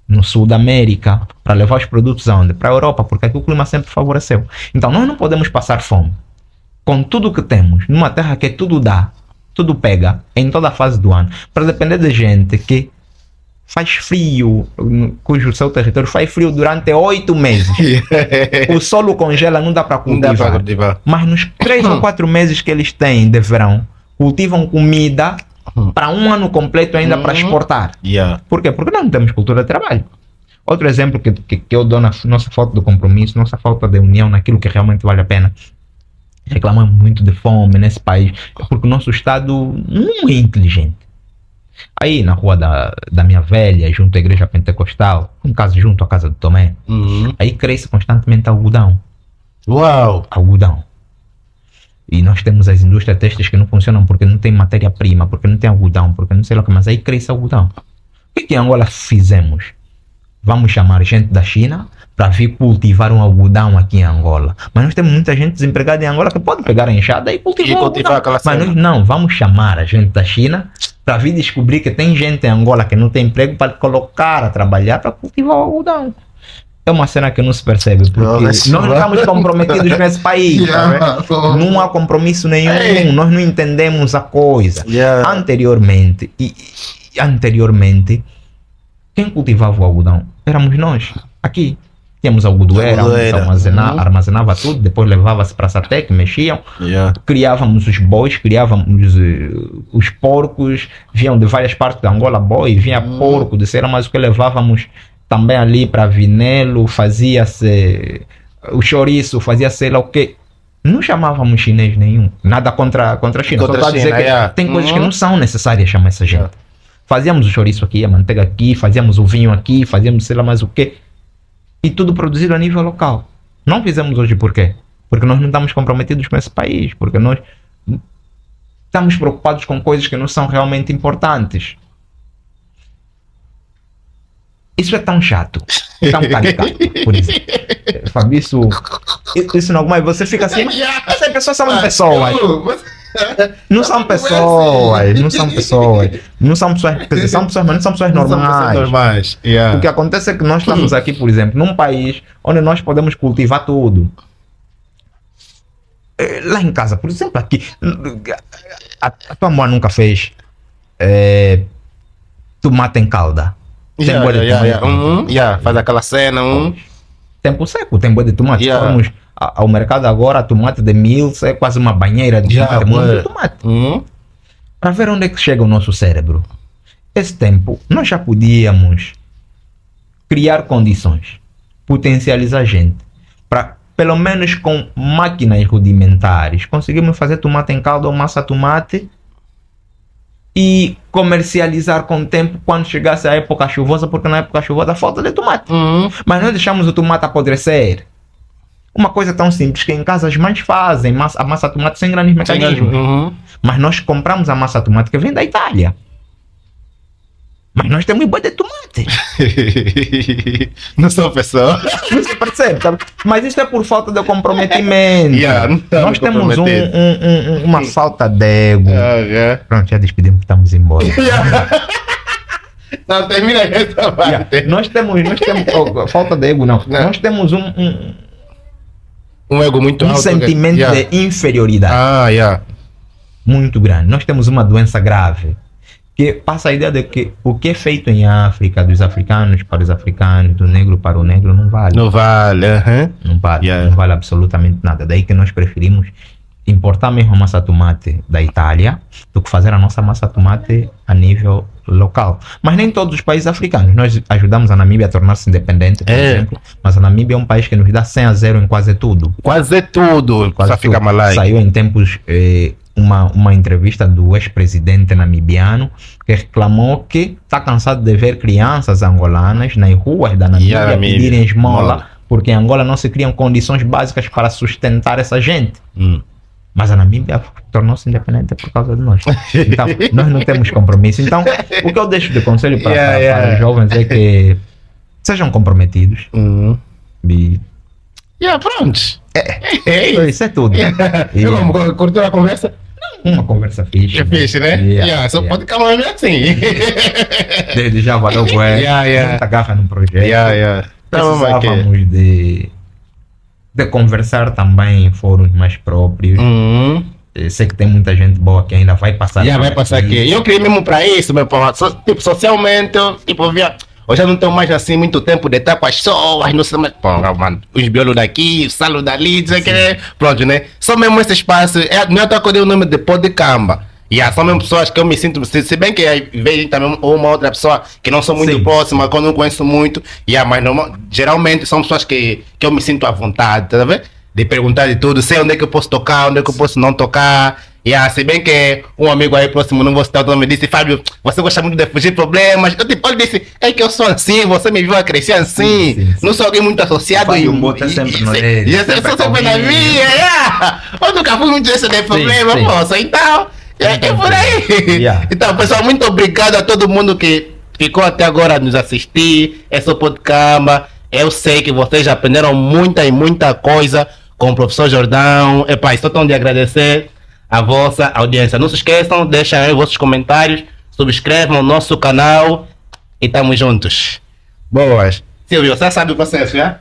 no sul da América, para levar os produtos aonde? Para a Europa, porque aqui o clima sempre favoreceu. Então nós não podemos passar fome com tudo que temos, numa terra que tudo dá, tudo pega, em toda a fase do ano, para depender de gente que faz frio, cujo seu território faz frio durante 8 meses. O solo congela, não dá para Não dá cultivar. para cultivar. Mas nos 3 ou 4 meses que eles têm de verão, cultivam comida para um ano completo ainda para exportar. Yeah. Por quê? Porque nós não temos cultura de trabalho. Outro exemplo que eu dou na nossa falta de compromisso, nossa falta de união naquilo que realmente vale a pena. Reclamamos muito de fome nesse país, porque o nosso Estado não é inteligente. Aí na rua da minha velha, junto à igreja pentecostal, um caso junto à casa do Tomé, aí cresce constantemente algodão. Uau! Algodão. E nós temos as indústrias têxteis que não funcionam porque não tem matéria-prima, porque não tem algodão, porque não sei lá o que, mas aí cresce algodão. O que em Angola fizemos? Vamos chamar gente da China para vir cultivar um algodão aqui em Angola. Mas nós temos muita gente desempregada em Angola que pode pegar a enxada e cultivar aquela Mas nós não, vamos chamar a gente da China para vir descobrir que tem gente em Angola que não tem emprego para colocar a trabalhar para cultivar o algodão. É uma cena que não se percebe, porque nós não estamos comprometidos com esse país. Não há compromisso nenhum, nós não entendemos a coisa. Anteriormente, quem cultivava o algodão éramos nós, aqui. Tínhamos algodoeira, armazenava tudo, depois levava-se para a Satec, mexiam, criávamos os bois, criávamos os porcos, vinham de várias partes da Angola, boi, vinha porco, de cera, mas o que levávamos também ali para Vinelo, fazia-se o chouriço, fazia-se sei lá o quê. Não chamávamos chinês nenhum, nada contra a China, só para dizer que tem coisas que não são necessárias chamar essa gente. Fazíamos o chouriço aqui, a manteiga aqui, fazíamos o vinho aqui, fazíamos sei lá mais o quê. E tudo produzido a nível local. Não fizemos hoje por quê? Porque nós não estamos comprometidos com esse país, porque nós estamos preocupados com coisas que não são realmente importantes. Isso é tão chato, tão caricato, por exemplo. Fábio, isso não, mas você fica assim, essas pessoas são pessoas. Não são pessoas, quer dizer, são pessoas, mas não são pessoas normais. O que acontece é que nós estamos aqui, por exemplo, num país onde nós podemos cultivar tudo. Lá em casa, por exemplo, aqui, a tua mãe nunca fez tomate em calda. Faz aquela cena. Tempo seco, tem boi de tomate. Vamos ao mercado agora, tomate de 1000, é quase uma banheira de tomate, muito tomate. Para ver onde é que chega o nosso cérebro. Esse tempo, nós já podíamos criar condições, potencializar gente, para, pelo menos com máquinas rudimentares, conseguirmos fazer tomate em calda ou massa tomate e comercializar com o tempo quando chegasse a época chuvosa, porque na época chuvosa falta de tomate. Mas nós deixamos o tomate apodrecer. Uma coisa tão simples que em casa as mães fazem a massa tomate sem grandes mecanismos. Mas nós compramos a massa tomate que vem da Itália. Mas nós temos boi de tomate. Não são pessoas. Não se percebe, sabe? Mas isso é por falta de comprometimento. Nós temos uma falta de ego. Pronto, já despedimos que estamos embora. Não, termina essa parte. Nós temos falta de ego, não. Nós temos um ego muito alto. Sentimento de inferioridade. Muito grande. Nós temos uma doença grave que passa a ideia de que o que é feito em África, dos africanos para os africanos, do negro para o negro, não vale. Não vale. Não vale absolutamente nada. Daí que nós preferimos importar mesmo a massa tomate da Itália do que fazer a nossa massa tomate a nível local. Mas nem todos os países africanos. Nós ajudamos a Namíbia a tornar-se independente, por exemplo, mas a Namíbia é um país que nos dá 100-0 em quase tudo. Quase tudo. Só fica malai. Saiu em tempos uma entrevista do ex-presidente namibiano que reclamou que está cansado de ver crianças angolanas nas ruas da Namíbia pedirem esmola, porque em Angola não se criam condições básicas para sustentar essa gente. Mas a Namíbia tornou-se independente por causa de nós. Então, nós não temos compromisso. Então, o que eu deixo de conselho para os jovens é que sejam comprometidos. E... pronto. Isso é tudo. Curtiu a conversa? Uma conversa fixe. É fixe, né? Só pode calmar assim. Desde já valeu, muita garra no projeto. Precisávamos de conversar também em fóruns mais próprios. Sei que tem muita gente boa que ainda vai passar. Já vai passar aqui. E eu criei mesmo para isso, meu pô. Tipo, socialmente, eu, tipo, via. Eu já não tenho mais assim muito tempo de estar com as pessoas, não sei mais. Pô, mano, os biolos daqui, o salo dali, não sei o que. Pronto, né? Só mesmo esse espaço. Não eu acordei o nome de Podcamba. São mesmo pessoas que eu me sinto. Se bem que aí vem também uma outra pessoa que não sou muito próxima, que eu não conheço muito. Mas geralmente são pessoas que eu me sinto à vontade, tá vendo? De perguntar de tudo, sei onde é que eu posso tocar, onde é que eu posso não tocar. Se bem que um amigo aí próximo, não vou citar o nome, disse: Fábio, você gosta muito de fugir problemas. Eu tipo, ele disse: é que eu sou assim, você me viu a crescer assim, sim. Não sou alguém muito associado. E um bota sempre no dele. Eu sou sempre na minha, eu nunca fui muito desse de problema, moça, então, é por aí. Então, pessoal, muito obrigado a todo mundo que ficou até agora a nos assistir, esse podcast. Eu sei que vocês já aprenderam muita coisa com o professor Jordão. Estou tão de agradecer a vossa audiência. Não se esqueçam, deixem aí os vossos comentários, subscrevam o nosso canal e estamos juntos. Boas. Silvio, você sabe o processo, já?